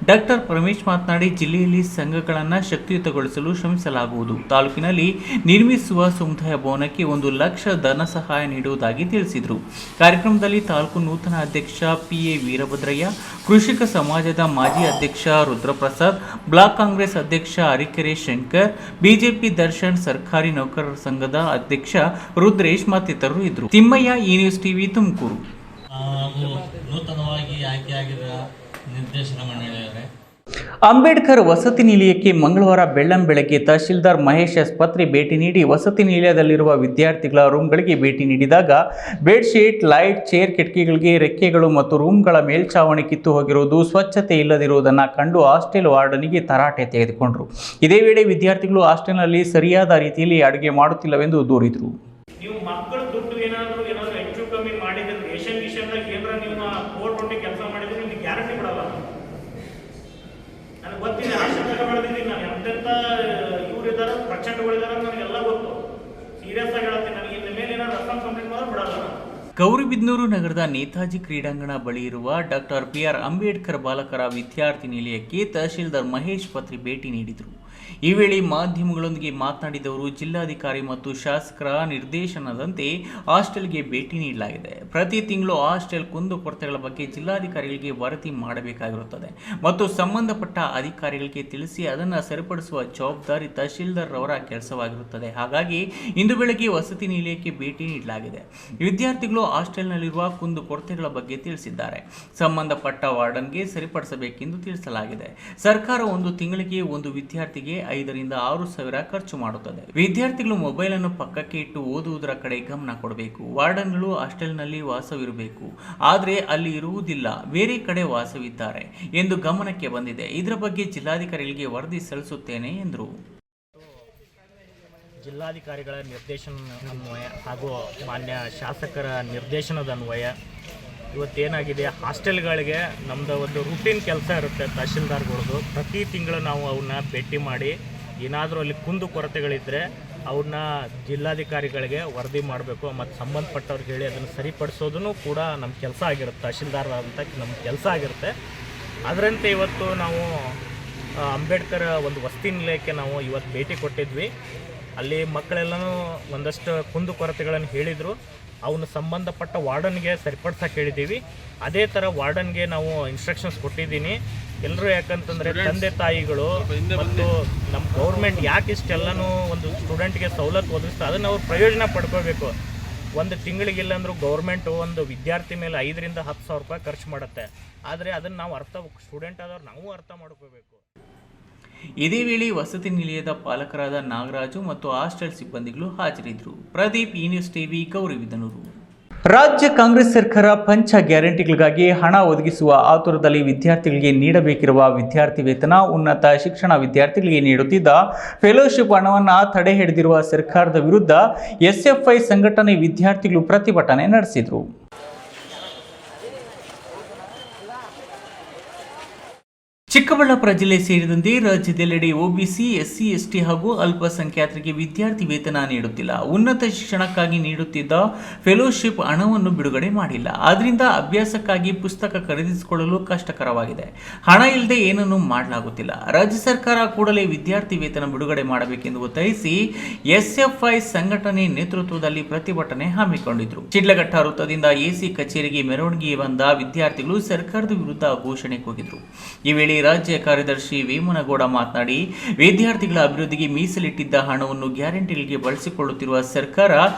S1: ಡಾಕ್ಟರ್ ಪರಮೇಶ್ ಮಾತನಾಡಿ, ಜಿಲ್ಲೆಯಲ್ಲಿ ಸಂಘಗಳನ್ನು ಶಕ್ತಿಯುತಗೊಳಿಸಲು ಶ್ರಮಿಸಲಾಗುವುದು. ತಾಲೂಕಿನಲ್ಲಿ ನಿರ್ಮಿಸುವ ಸಮುದಾಯ ಭವನಕ್ಕೆ 1 ಲಕ್ಷ ಧನ ಸಹಾಯ ನೀಡುವುದಾಗಿ ತಿಳಿಸಿದರು. ಕಾರ್ಯಕ್ರಮದಲ್ಲಿ ತಾಲೂಕು ನೂತನ ಅಧ್ಯಕ್ಷ PA ವೀರಭದ್ರಯ್ಯ, ಕೃಷಿಕ ಸಮಾಜದ ಮಾಜಿ ಅಧ್ಯಕ್ಷ ರುದ್ರಪ್ರಸಾದ್, ಬ್ಲಾಕ್ ಕಾಂಗ್ರೆಸ್ ಅಧ್ಯಕ್ಷ ಅರಿಕೆರೆ ಶಂಕರ್, ಬಿಜೆಪಿ ದರ್ಶನ್, ಸರ್ಕಾರಿ ನೌಕರರ ಸಂಘದ ಅಧ್ಯಕ್ಷ ರುದ್ರೇಶ್ ಮತ್ತಿತರರು ಇದ್ದರು. ತಿಮ್ಮಯ್ಯ, ಈ ನ್ಯೂಸ್ ಟಿವಿ, ತುಮಕೂರು.
S4: ನೂತನವಾಗಿ ಆಯ್ಕೆಯಾಗಿರುವ ನಿರ್ದೇಶನ ಮಂಡಳಿಯವರೇ,
S1: ಅಂಬೇಡ್ಕರ್ ವಸತಿ ನಿಲಯಕ್ಕೆ ಮಂಗಳವಾರ ಬೆಳ್ಳಂಬೆಳಗ್ಗೆ ತಹಶೀಲ್ದಾರ್ ಮಹೇಶ್ ಆಸ್ಪತ್ರೆ ಭೇಟಿ ನೀಡಿ ವಸತಿ ನಿಲಯದಲ್ಲಿರುವ ವಿದ್ಯಾರ್ಥಿಗಳ ರೂಮ್ಗಳಿಗೆ ಭೇಟಿ ನೀಡಿದಾಗ ಬೆಡ್ಶೀಟ್, ಲೈಟ್, ಚೇರ್, ಕಿಟಕಿಗಳಿಗೆ ರೆಕ್ಕೆಗಳು ಮತ್ತು ರೂಮ್ಗಳ ಮೇಲ್ಛಾವಣಿ ಕಿತ್ತು ಹೋಗಿರುವುದು, ಸ್ವಚ್ಛತೆ ಇಲ್ಲದಿರುವುದನ್ನು ಕಂಡು ಹಾಸ್ಟೆಲ್ ವಾರ್ಡನಿಗೆ ತರಾಟೆ ತೆಗೆದುಕೊಂಡರು. ಇದೇ ವೇಳೆ ವಿದ್ಯಾರ್ಥಿಗಳು ಹಾಸ್ಟೆಲ್ನಲ್ಲಿ ಸರಿಯಾದ ರೀತಿಯಲ್ಲಿ ಅಡುಗೆ ಮಾಡುತ್ತಿಲ್ಲವೆಂದು ದೂರಿದರು.
S14: ನೀವು ಮಕ್ಕಳು ದುಡ್ಡು ಏನಾದರೂ ಹೆಚ್ಚು ಕಮ್ಮಿ ಮಾಡಿದ್ರೆ ರೇಷನ್ ಗಿಷನ್ದಾಗ ಏನಾರ ನೀವು ಕೋರ್ಟ್ ಹೊಂಟಿ ಕೆಲಸ ಮಾಡಿದ್ರೆ ನಿಮ್ಗೆ ಗ್ಯಾರಂಟಿ ಬಿಡಲ್ಲ. ನನಗೆ ಗೊತ್ತಿದೆ, ಹಾಸ್ಟೆಲ್ದಾಗ ಬೆಳೆದಿದ್ದೀನಿ ನಾನು, ಎಂತೆಂಥ ಇವ್ರು ಇದ್ದಾರೆ, ಪ್ರಚಂಡಗಳಿದ್ದಾರೆ, ನನಗೆಲ್ಲ ಗೊತ್ತು. ಸೀರಿಯಸ್ ಆಗಿ ಹೇಳ್ತೀನಿ, ನನಗೆ ಇನ್ನು ಮೇಲೆ ಏನಾದ್ರು ರಫ್ ಕಂಪ್ಲೇಂಟ್ ಮಾಡಿದ್ರೆ ಬಿಡಲ್ಲ.
S1: ಗೌರಿಬಿದನೂರು ನಗರದ ನೇತಾಜಿ ಕ್ರೀಡಾಂಗಣ ಬಳಿ ಇರುವ ಡಾಕ್ಟರ್ PR ಅಂಬೇಡ್ಕರ್ ಬಾಲಕರ ವಿದ್ಯಾರ್ಥಿ ನಿಲಯಕ್ಕೆ ತಹಶೀಲ್ದಾರ್ ಮಹೇಶ್ ಪತ್ರಿ ಭೇಟಿ ನೀಡಿದರು. ಈ ವೇಳೆ ಮಾಧ್ಯಮಗಳೊಂದಿಗೆ ಮಾತನಾಡಿದವರು, ಜಿಲ್ಲಾಧಿಕಾರಿ ಮತ್ತು ಶಾಸಕರ ನಿರ್ದೇಶನದಂತೆ ಹಾಸ್ಟೆಲ್ಗೆ ಭೇಟಿ ನೀಡಲಾಗಿದೆ. ಪ್ರತಿ ತಿಂಗಳು ಹಾಸ್ಟೆಲ್ ಕುಂದುಕೊರತೆಗಳ ಬಗ್ಗೆ ಜಿಲ್ಲಾಧಿಕಾರಿಗಳಿಗೆ ವರದಿ ಮಾಡಬೇಕಾಗಿರುತ್ತದೆ ಮತ್ತು ಸಂಬಂಧಪಟ್ಟ ಅಧಿಕಾರಿಗಳಿಗೆ ತಿಳಿಸಿ ಅದನ್ನು ಸರಿಪಡಿಸುವ ಜವಾಬ್ದಾರಿ ತಹಶೀಲ್ದಾರ್ ಅವರ ಕೆಲಸವಾಗಿರುತ್ತದೆ. ಹಾಗಾಗಿ ಇಂದು ಬೆಳಗ್ಗೆ ವಸತಿ ನಿಲಯಕ್ಕೆ ಭೇಟಿ ನೀಡಲಾಗಿದೆ. ವಿದ್ಯಾರ್ಥಿಗಳು ಹಾಸ್ಟೆಲ್ನಲ್ಲಿರುವ ಕುಂದುಕೊರತೆಗಳ ಬಗ್ಗೆ ತಿಳಿಸಿದ್ದಾರೆ. ಸಂಬಂಧಪಟ್ಟ ವಾರ್ಡನ್ಗೆ ಸರಿಪಡಿಸಬೇಕೆಂದು ತಿಳಿಸಲಾಗಿದೆ. ಸರ್ಕಾರ 1 ತಿಂಗಳಿಗೆ 1 ವಿದ್ಯಾರ್ಥಿಗೆ 5,000 ರಿಂದ 6,000 ಖರ್ಚು ಮಾಡುತ್ತದೆ. ವಿದ್ಯಾರ್ಥಿಗಳು ಮೊಬೈಲ್ ಅನ್ನು ಪಕ್ಕಕ್ಕೆ ಇಟ್ಟು ಓದುವುದರ ಕಡೆ ಗಮನ ಕೊಡಬೇಕು. ವಾರ್ಡನ್ಗಳು ಹಾಸ್ಟೆಲ್ನಲ್ಲಿ ವಾಸವಿರಬೇಕು, ಆದರೆ ಅಲ್ಲಿ ಇರುವುದಿಲ್ಲ, ಬೇರೆ ಕಡೆ ವಾಸವಿದ್ದಾರೆ ಎಂದು ಗಮನಕ್ಕೆ ಬಂದಿದೆ. ಇದರ ಬಗ್ಗೆ ಜಿಲ್ಲಾಧಿಕಾರಿಗಳಿಗೆ ವರದಿ ಸಲ್ಲಿಸುತ್ತೇನೆ ಎಂದರು.
S14: ಜಿಲ್ಲಾಧಿಕಾರಿಗಳ ನಿರ್ದೇಶನ ಅನ್ವಯ ಹಾಗೂ ಮಾನ್ಯ ಶಾಸಕರ ನಿರ್ದೇಶನದ ಅನ್ವಯ ಇವತ್ತೇನಾಗಿದೆ, ಹಾಸ್ಟೆಲ್ಗಳಿಗೆ ನಮ್ಮದು ಒಂದು ರೂಟೀನ್ ಕೆಲಸ ಇರುತ್ತೆ ತಹಶೀಲ್ದಾರ್ಗಳದ್ದು. ಪ್ರತಿ ತಿಂಗಳು ನಾವು ಅವನ್ನ ಭೇಟಿ ಮಾಡಿ ಏನಾದರೂ ಅಲ್ಲಿ ಕುಂದು ಕೊರತೆಗಳಿದ್ದರೆ ಅವನ್ನ ಜಿಲ್ಲಾಧಿಕಾರಿಗಳಿಗೆ ವರದಿ ಮಾಡಬೇಕು ಮತ್ತು ಸಂಬಂಧಪಟ್ಟವ್ರಿಗೆ ಹೇಳಿ ಅದನ್ನು ಸರಿಪಡಿಸೋದನ್ನು ಕೂಡ ನಮ್ಮ ಕೆಲಸ ಆಗಿರುತ್ತೆ. ತಹಶೀಲ್ದಾರ್ ಅಂತ ನಮ್ಮ ಕೆಲಸ ಆಗಿರುತ್ತೆ. ಅದರಂತೆ ಇವತ್ತು ನಾವು ಅಂಬೇಡ್ಕರ್ ಒಂದು ವಸತಿ ನಿಲಯಕ್ಕೆ ನಾವು ಇವತ್ತು ಭೇಟಿ ಕೊಟ್ಟಿದ್ವಿ. ಅಲ್ಲಿ ಮಕ್ಕಳೆಲ್ಲನೂ ಒಂದಷ್ಟು ಕುಂದು ಕೊರತೆಗಳನ್ನು ಹೇಳಿದರು. ಅವನ್ನ ಸಂಬಂಧಪಟ್ಟ ವಾರ್ಡನ್ಗೆ ಸರಿಪಡಿಸೋಕೆ ಹೇಳಿದ್ದೀವಿ. ಅದೇ ಥರ ವಾರ್ಡನ್ಗೆ ನಾವು ಇನ್ಸ್ಟ್ರಕ್ಷನ್ಸ್ ಕೊಟ್ಟಿದ್ದೀನಿ. ಎಲ್ಲರೂ ಯಾಕಂತಂದರೆ ತಂದೆ ತಾಯಿಗಳು ಮತ್ತು ನಮ್ಮ ಗೌರ್ಮೆಂಟ್ ಯಾಕೆ ಇಷ್ಟೆಲ್ಲನೂ ಒಂದು ಸ್ಟೂಡೆಂಟ್ಗೆ ಸವಲತ್ತು ಒದಗಿಸ್ತಾ ಅದನ್ನು ಅವ್ರು ಪ್ರಯೋಜನ ಪಡ್ಕೋಬೇಕು. ಒಂದು ತಿಂಗಳಿಗಿಲ್ಲ ಅಂದರೂ ಗೌರ್ಮೆಂಟು ಒಂದು ವಿದ್ಯಾರ್ಥಿ ಮೇಲೆ 5,000 ರಿಂದ 10,000 ರೂಪಾಯಿ ಖರ್ಚು ಮಾಡುತ್ತೆ. ಆದರೆ ಅದನ್ನು ನಾವು ಸ್ಟೂಡೆಂಟ್ ಆದವ್ರು ನಾವು ಅರ್ಥ ಮಾಡ್ಕೋಬೇಕು.
S1: ಇದೇ ವೇಳೆ ವಸತಿ ನಿಲಯದ ಪಾಲಕರಾದ ನಾಗರಾಜು ಮತ್ತು ಹಾಸ್ಟೆಲ್ ಸಿಬ್ಬಂದಿಗಳು ಹಾಜರಿದ್ದರು. ಪ್ರದೀಪ್, ಈ ನ್ಯೂಸ್ ಟಿವಿ, ಗೌರಿಬಿದನೂರು. ರಾಜ್ಯ ಕಾಂಗ್ರೆಸ್ ಸರ್ಕಾರ ಪಂಚ ಗ್ಯಾರಂಟಿಗಳಿಗಾಗಿ ಹಣ ಒದಗಿಸುವ ಆತುರದಲ್ಲಿ ವಿದ್ಯಾರ್ಥಿಗಳಿಗೆ ನೀಡಬೇಕಿರುವ ವಿದ್ಯಾರ್ಥಿ ವೇತನ, ಉನ್ನತ ಶಿಕ್ಷಣ ವಿದ್ಯಾರ್ಥಿಗಳಿಗೆ ನೀಡುತ್ತಿದ್ದ ಫೆಲೋಶಿಪ್ ಹಣವನ್ನು ತಡೆ ಹಿಡಿದಿರುವ ಸರ್ಕಾರದ ವಿರುದ್ಧ SFI ಸಂಘಟನೆ ವಿದ್ಯಾರ್ಥಿಗಳು ಪ್ರತಿಭಟನೆ ನಡೆಸಿದರು. ಚಿಕ್ಕಬಳ್ಳಾಪುರ ಜಿಲ್ಲೆ ಸೇರಿದಂತೆ ರಾಜ್ಯದೆಲ್ಲೆಡೆ ಒಬಿಸಿ, ಎಸ್ಸಿ, ಎಸ್ಟಿ ಹಾಗೂ ಅಲ್ಪಸಂಖ್ಯಾತರಿಗೆ ವಿದ್ಯಾರ್ಥಿ ವೇತನ ನೀಡುತ್ತಿಲ್ಲ. ಉನ್ನತ ಶಿಕ್ಷಣಕ್ಕಾಗಿ ನೀಡುತ್ತಿದ್ದ ಫೆಲೋಶಿಪ್ ಹಣವನ್ನು ಬಿಡುಗಡೆ ಮಾಡಿಲ್ಲ. ಆದ್ದರಿಂದ ಅಭ್ಯಾಸಕ್ಕಾಗಿ ಪುಸ್ತಕ ಖರೀದಿಸಿಕೊಳ್ಳಲು ಕಷ್ಟಕರವಾಗಿದೆ. ಹಣ ಇಲ್ಲದೆ ಏನನ್ನೂ ಮಾಡಲಾಗುತ್ತಿಲ್ಲ. ರಾಜ್ಯ ಸರ್ಕಾರ ಕೂಡಲೇ ವಿದ್ಯಾರ್ಥಿ ವೇತನ ಬಿಡುಗಡೆ ಮಾಡಬೇಕೆಂದು ಒತ್ತಾಯಿಸಿ ಎಸ್ಎಫ್ಐ ಸಂಘಟನೆ ನೇತೃತ್ವದಲ್ಲಿ ಪ್ರತಿಭಟನೆ ಹಮ್ಮಿಕೊಂಡಿದ್ರು. ಶಿಡ್ಲಘಟ್ಟ ವೃತ್ತದಿಂದ ಎಸಿ ಕಚೇರಿಗೆ ಮೆರವಣಿಗೆ ಬಂದ ವಿದ್ಯಾರ್ಥಿಗಳು ಸರ್ಕಾರದ ವಿರುದ್ಧ ಘೋಷಣೆ ಕೂಗಿದ್ರು. ಈ ವೇಳೆ ರಾಜ್ಯ ಕಾರ್ಯದರ್ಶಿ ವೇಮನಗೌಡ ಮಾತನಾಡಿ, ವಿದ್ಯಾರ್ಥಿಗಳ ಅಭಿವೃದ್ಧಿಗೆ ಮೀಸಲಿಟ್ಟಿದ್ದ ಹಣವನ್ನು ಗ್ಯಾರಂಟಿಗಳಿಗೆ ಬಳಸಿಕೊಳ್ಳುತ್ತಿರುವ ಸರ್ಕಾರ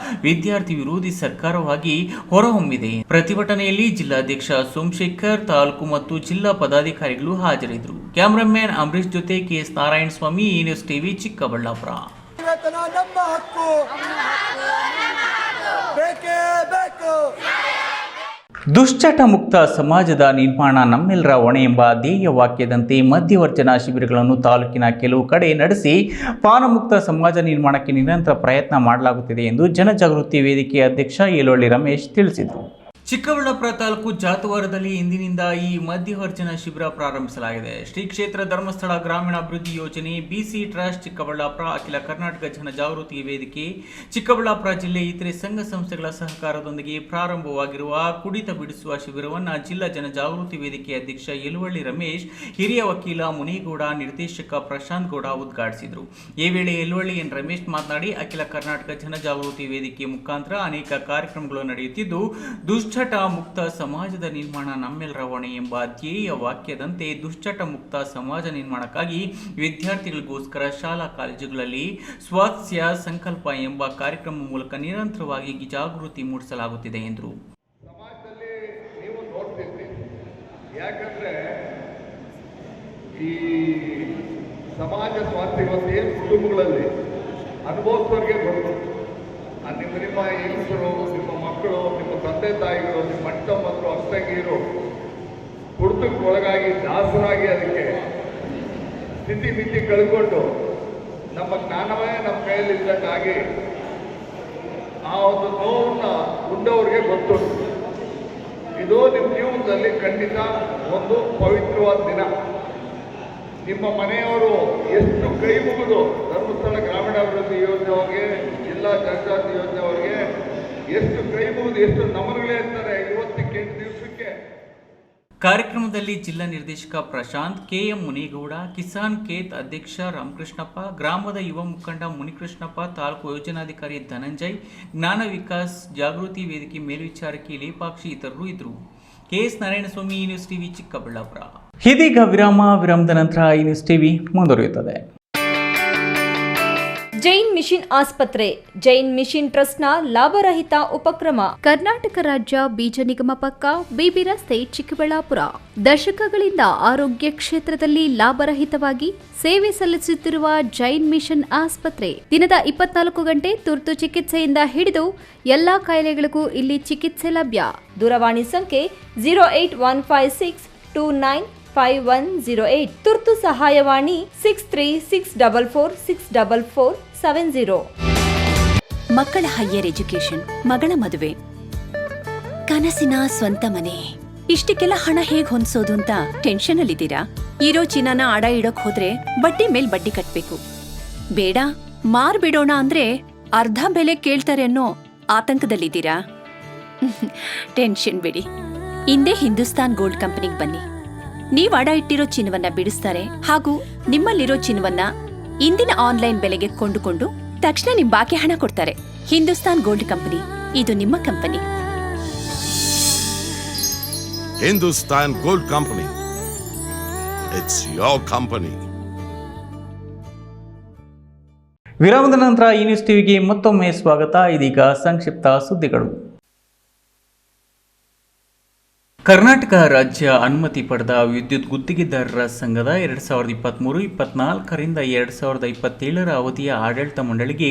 S1: ವಿದ್ಯಾರ್ಥಿ ವಿರೋಧಿ ಸರ್ಕಾರವಾಗಿ ಹೊರಹೊಮ್ಮಿದೆ. ಪ್ರತಿಭಟನೆಯಲ್ಲಿ ಜಿಲ್ಲಾಧ್ಯಕ್ಷ ಸೋಮಶೇಖರ್, ತಾಲೂಕು ಮತ್ತು ಜಿಲ್ಲಾ ಪದಾಧಿಕಾರಿಗಳು ಹಾಜರಿದ್ದರು. ಕ್ಯಾಮರಾಮನ್ ಅಂಬರೀಶ್ ಜೊತೆ ಕೆಎಸ್ ನಾರಾಯಣ ಸ್ವಾಮಿ, ನ್ಯೂಸ್ ಟಿವಿ, ಚಿಕ್ಕಬಳ್ಳಾಪುರ. ದುಶ್ಚಟ ಮುಕ್ತ ಸಮಾಜದ ನಿರ್ಮಾಣ ನಮ್ಮೆಲ್ಲರ ಹೊಣೆ ಎಂಬ ಧ್ಯೇಯ ವಾಕ್ಯದಂತೆ ಮಧ್ಯವರ್ಜನ ಶಿಬಿರಗಳನ್ನು ತಾಲೂಕಿನ ಕೆಲವು ಕಡೆ ನಡೆಸಿ ಪಾನಮುಕ್ತ ಸಮಾಜ ನಿರ್ಮಾಣಕ್ಕೆ ನಿರಂತರ ಪ್ರಯತ್ನ ಮಾಡಲಾಗುತ್ತಿದೆ ಎಂದು ಜನಜಾಗೃತಿ ವೇದಿಕೆ ಅಧ್ಯಕ್ಷ ಯಲವಳ್ಳಿ ರಮೇಶ್ ತಿಳಿಸಿದರು. ಚಿಕ್ಕಬಳ್ಳಾಪುರ ತಾಲೂಕು ಜಾತವಾರದಲ್ಲಿ ಇಂದಿನಿಂದ ಈ ಮಧ್ಯವರ್ಜನ ಶಿಬಿರ ಪ್ರಾರಂಭಿಸಲಾಗಿದೆ. ಶ್ರೀ ಕ್ಷೇತ್ರ ಧರ್ಮಸ್ಥಳ ಗ್ರಾಮೀಣಾಭಿವೃದ್ಧಿ ಯೋಜನೆ, ಬಿಸಿ ಟ್ರಸ್ಟ್ ಚಿಕ್ಕಬಳ್ಳಾಪುರ, ಅಖಿಲ ಕರ್ನಾಟಕ ಜನಜಾಗೃತಿ ವೇದಿಕೆ, ಚಿಕ್ಕಬಳ್ಳಾಪುರ ಜಿಲ್ಲೆ ಇತರೆ ಸಂಘ ಸಂಸ್ಥೆಗಳ ಸಹಕಾರದೊಂದಿಗೆ ಪ್ರಾರಂಭವಾಗಿರುವ ಕುಡಿತ ಬಿಡಿಸುವ ಶಿಬಿರವನ್ನು ಜಿಲ್ಲಾ ಜನಜಾಗೃತಿ ವೇದಿಕೆ ಅಧ್ಯಕ್ಷ ಯಲವಳ್ಳಿ ರಮೇಶ್, ಹಿರಿಯ ವಕೀಲ ಮುನಿಗೌಡ, ನಿರ್ದೇಶಕ ಪ್ರಶಾಂತ್ ಗೌಡ ಉದ್ಘಾಟಿಸಿದರು. ಈ ವೇಳೆ ಯಲವಳ್ಳಿ ಎನ್ ರಮೇಶ್ ಮಾತನಾಡಿ, ಅಖಿಲ ಕರ್ನಾಟಕ ಜನಜಾಗೃತಿ ವೇದಿಕೆ ಮುಖಾಂತರ ಅನೇಕ ಕಾರ್ಯಕ್ರಮಗಳು ನಡೆಯುತ್ತಿದ್ದು, ದುಶ್ಚಟ ಮುಕ್ತ ಸಮಾಜದ ನಿರ್ಮಾಣ ನಮ್ಮೆಲ್ಲರ ಹೊಣೆ ಎಂಬ ಧ್ಯೇಯ ವಾಕ್ಯದಂತೆ ದುಶ್ಚಟ ಮುಕ್ತ ಸಮಾಜ ನಿರ್ಮಾಣಕ್ಕಾಗಿ ವಿದ್ಯಾರ್ಥಿಗಳಿಗೋಸ್ಕರ ಶಾಲಾ ಕಾಲೇಜುಗಳಲ್ಲಿ ಸ್ವಾಸ್ಥ್ಯ ಸಂಕಲ್ಪ ಎಂಬ ಕಾರ್ಯಕ್ರಮ ಮೂಲಕ ನಿರಂತರವಾಗಿ ಜಾಗೃತಿ ಮೂಡಿಸಲಾಗುತ್ತಿದೆ ಎಂದರು.
S15: ಸಮಾಜದಲ್ಲಿ ನೀವು ನೋಡ್ತಿದ್ರಿ, ಯಾಕಂದ್ರೆ ಈ ಸಮಾಜ ಸ್ವಾಸ್ಥ್ಯ ಇವತ್ತು ಕುಟುಂಬಗಳಲ್ಲಿ ಅನುಭವಿಸೋರಿಗೆ ಗೊತ್ತು. ನಿಮ್ಮ ಹೆಂಗಸರು, ನಿಮ್ಮ ಮಕ್ಕಳು, ನಿಮ್ಮ ತಂದೆ ತಾಯಿಗಳು, ನಿಮ್ಮ ಅಣ್ಣ ತಮ್ಮಂದ್ರು, ಅಕ್ಕಂಗಿರು ಕುಡಿತಕ್ಕೆ ಒಳಗಾಗಿ ದಾಸರಾಗಿ ಅದಕ್ಕೆ ಸ್ಥಿತಿ ಮಿತಿ ಕಳ್ಕೊಂಡು ನಮ್ಮ ಜ್ಞಾನವೇ ನಮ್ಮ ಕೈಯಲ್ಲಿದ್ದಂಗಾಗಿ ಆ ಒಂದು ನೋವನ್ನ ಉಂಡವ್ರಿಗೆ ಗೊತ್ತು. ಇದು ನಿಮ್ಮ ಜೀವನದಲ್ಲಿ ಖಂಡಿತ ಒಂದು ಪವಿತ್ರವಾದ ದಿನ. ನಿಮ್ಮ ಮನೆಯವರು ಎಷ್ಟು ಕೈ ಮುಗಿದು ಧರ್ಮಸ್ಥಳ ಗ್ರಾಮೀಣಾಭಿವೃದ್ಧಿ ಯೋಜನೆ ಅವರಿಗೆ, ಜಿಲ್ಲಾ ಜನಜಾತಿ ಯೋಜನೆ ಅವರಿಗೆ ಎಷ್ಟು ಕೈ ಮುಗಿದು ಎಷ್ಟು ನಮನಗಳೇ ಇರ್ತಾರೆ ಇವತ್ತಿಗೆ ದಿವಸಕ್ಕೆ.
S1: ಕಾರ್ಯಕ್ರಮದಲ್ಲಿ ಜಿಲ್ಲಾ ನಿರ್ದೇಶಕ ಪ್ರಶಾಂತ್, ಕೆಎಂ ಮುನಿಗೌಡ, ಕಿಸಾನ್ ಕೇತ್ ಅಧ್ಯಕ್ಷ ರಾಮಕೃಷ್ಣಪ್ಪ, ಗ್ರಾಮದ ಯುವ ಮುಖಂಡ ಮುನಿಕೃಷ್ಣಪ್ಪ, ತಾಲೂಕು ಯೋಜನಾಧಿಕಾರಿ ಧನಂಜಯ್, ಜ್ಞಾನ ವಿಕಾಸ್ ಜಾಗೃತಿ ವೇದಿಕೆ ಮೇಲ್ವಿಚಾರಕಿ ಲೇಪಾಕ್ಷಿ ಇತರರು ಇದ್ದರು. K S Narayanaswamy, news TV, Chikkaballapur. ಇದೀಗ ವಿರಾಮದ ನಂತರ ಈ ನ್ಯೂಸ್ ಟಿವಿ ಮುಂದುವರಿಯುತ್ತದೆ.
S8: ಜೈನ್ ಮಿಷನ್ ಆಸ್ಪತ್ರೆ, ಜೈನ್ ಮಿಷನ್ ಟ್ರಸ್ಟ್ನ ಲಾಭರಹಿತ ಉಪಕ್ರಮ. ಕರ್ನಾಟಕ ರಾಜ್ಯ ಬೀಜ ನಿಗಮ ಪಕ್ಕ, ಬಿಬಿ ರಸ್ತೆ, ಚಿಕ್ಕಬಳ್ಳಾಪುರ. ದಶಕಗಳಿಂದ ಆರೋಗ್ಯ ಕ್ಷೇತ್ರದಲ್ಲಿ ಲಾಭರಹಿತವಾಗಿ ಸೇವೆ ಸಲ್ಲಿಸುತ್ತಿರುವ ಜೈನ್ ಮಿಷನ್ ಆಸ್ಪತ್ರೆ ದಿನದ 24 ಗಂಟೆ ತುರ್ತು ಚಿಕಿತ್ಸೆಯಿಂದ ಹಿಡಿದು ಎಲ್ಲಾ ಕಾಯಿಲೆಗಳಿಗೂ ಇಲ್ಲಿ ಚಿಕಿತ್ಸೆ ಲಭ್ಯ. ದೂರವಾಣಿ ಸಂಖ್ಯೆ 08156295108. ತುರ್ತು ಸಹಾಯವಾಣಿ 6364464470.
S16: ಮಕ್ಕಳ ಹೈಯರ್ ಎಜುಕೇಶನ್, ಮಗಳ ಮದುವೆ, ಕನಸಿನ ಸ್ವಂತ ಮನೆ, ಇಷ್ಟಕ್ಕೆಲ್ಲ ಹಣ ಹೇಗ್ ಹೊಂದ್ಸೋದು ಅಂತ ಟೆನ್ಷನ್ ಅಲ್ಲಿದ್ದೀರಾ? ಇರೋ ಚಿನ್ನನ ಅಡ ಇಡೋಕ್ ಹೋದ್ರೆ ಬಡ್ಡಿ ಮೇಲ್ ಬಡ್ಡಿ ಕಟ್ಬೇಕು. ಬೇಡ, ಮಾರ್ಬಿಡೋಣ ಅಂದ್ರೆ ಅರ್ಧ ಬೆಲೆ ಕೇಳ್ತಾರೆ ಅನ್ನೋ ಆತಂಕದಲ್ಲಿದ್ದೀರಾ? ಟೆನ್ಷನ್ ಬಿಡಿ, ಇಂದೇ ಹಿಂದೂಸ್ತಾನ್ ಗೋಲ್ಡ್ ಕಂಪನಿಗೆ ಬನ್ನಿ. ನೀವ್ ಅಡ ಇಟ್ಟಿರೋ ಚಿನ್ನವನ್ನ ಬಿಡಿಸ್ತಾರೆ ಹಾಗೂ ನಿಮ್ಮಲ್ಲಿರೋ ಚಿನ್ನವನ್ನ ಇಂದಿನ ಆನ್ಲೈನ್ ಬೆಲೆಗೆ ಕೊಂಡುಕೊಂಡು ತಕ್ಷಣ ನಿಮ್ ಬಾಕಿ ಹಣ ಕೊಡ್ತಾರೆ. ಹಿಂದೂಸ್ತಾನ್ ಗೋಲ್ಡ್ ಕಂಪನಿ, ಇದು ನಿಮ್ಮ company.
S11: Hindustan gold company, it's your company.
S1: ವಿರಾಮದ ನಂತರ ಈ ನ್ಯೂಸ್ ಟಿವಿಗೆ ಮತ್ತೊಮ್ಮೆ ಸ್ವಾಗತ. ಇದೀಗ ಸಂಕ್ಷಿಪ್ತ ಸುದ್ದಿಗಳು. ಕರ್ನಾಟಕ ರಾಜ್ಯ ಅನುಮತಿ ಪಡೆದ ವಿದ್ಯುತ್ ಗುತ್ತಿಗೆದಾರರ ಸಂಘದ 2023-24ರಿಂದ 2027ರ ಅವಧಿಯ ಆಡಳಿತ ಮಂಡಳಿಗೆ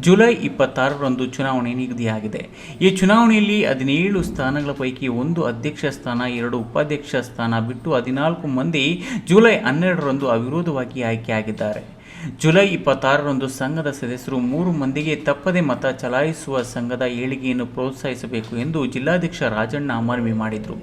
S1: ಜುಲೈ 26ರಂದು ಚುನಾವಣೆ ನಿಗದಿಯಾಗಿದೆ. ಈ ಚುನಾವಣೆಯಲ್ಲಿ 17 ಸ್ಥಾನಗಳ ಪೈಕಿ 1 ಅಧ್ಯಕ್ಷ ಸ್ಥಾನ, 2 ಉಪಾಧ್ಯಕ್ಷ ಸ್ಥಾನ ಬಿಟ್ಟು 14 ಮಂದಿ ಜುಲೈ 12ರಂದು ಅವಿರೋಧವಾಗಿ ಆಯ್ಕೆಯಾಗಿದ್ದಾರೆ. ಜುಲೈ 26ರಂದು ಸಂಘದ ಸದಸ್ಯರು 3 ಮಂದಿಗೆ ತಪ್ಪದೆ ಮತ ಚಲಾಯಿಸುವ ಸಂಘದ ಏಳಿಗೆಯನ್ನು ಪ್ರೋತ್ಸಾಹಿಸಬೇಕು ಎಂದು ಜಿಲ್ಲಾಧ್ಯಕ್ಷ ರಾಜಣ್ಣ ಮನವಿ ಮಾಡಿದರು.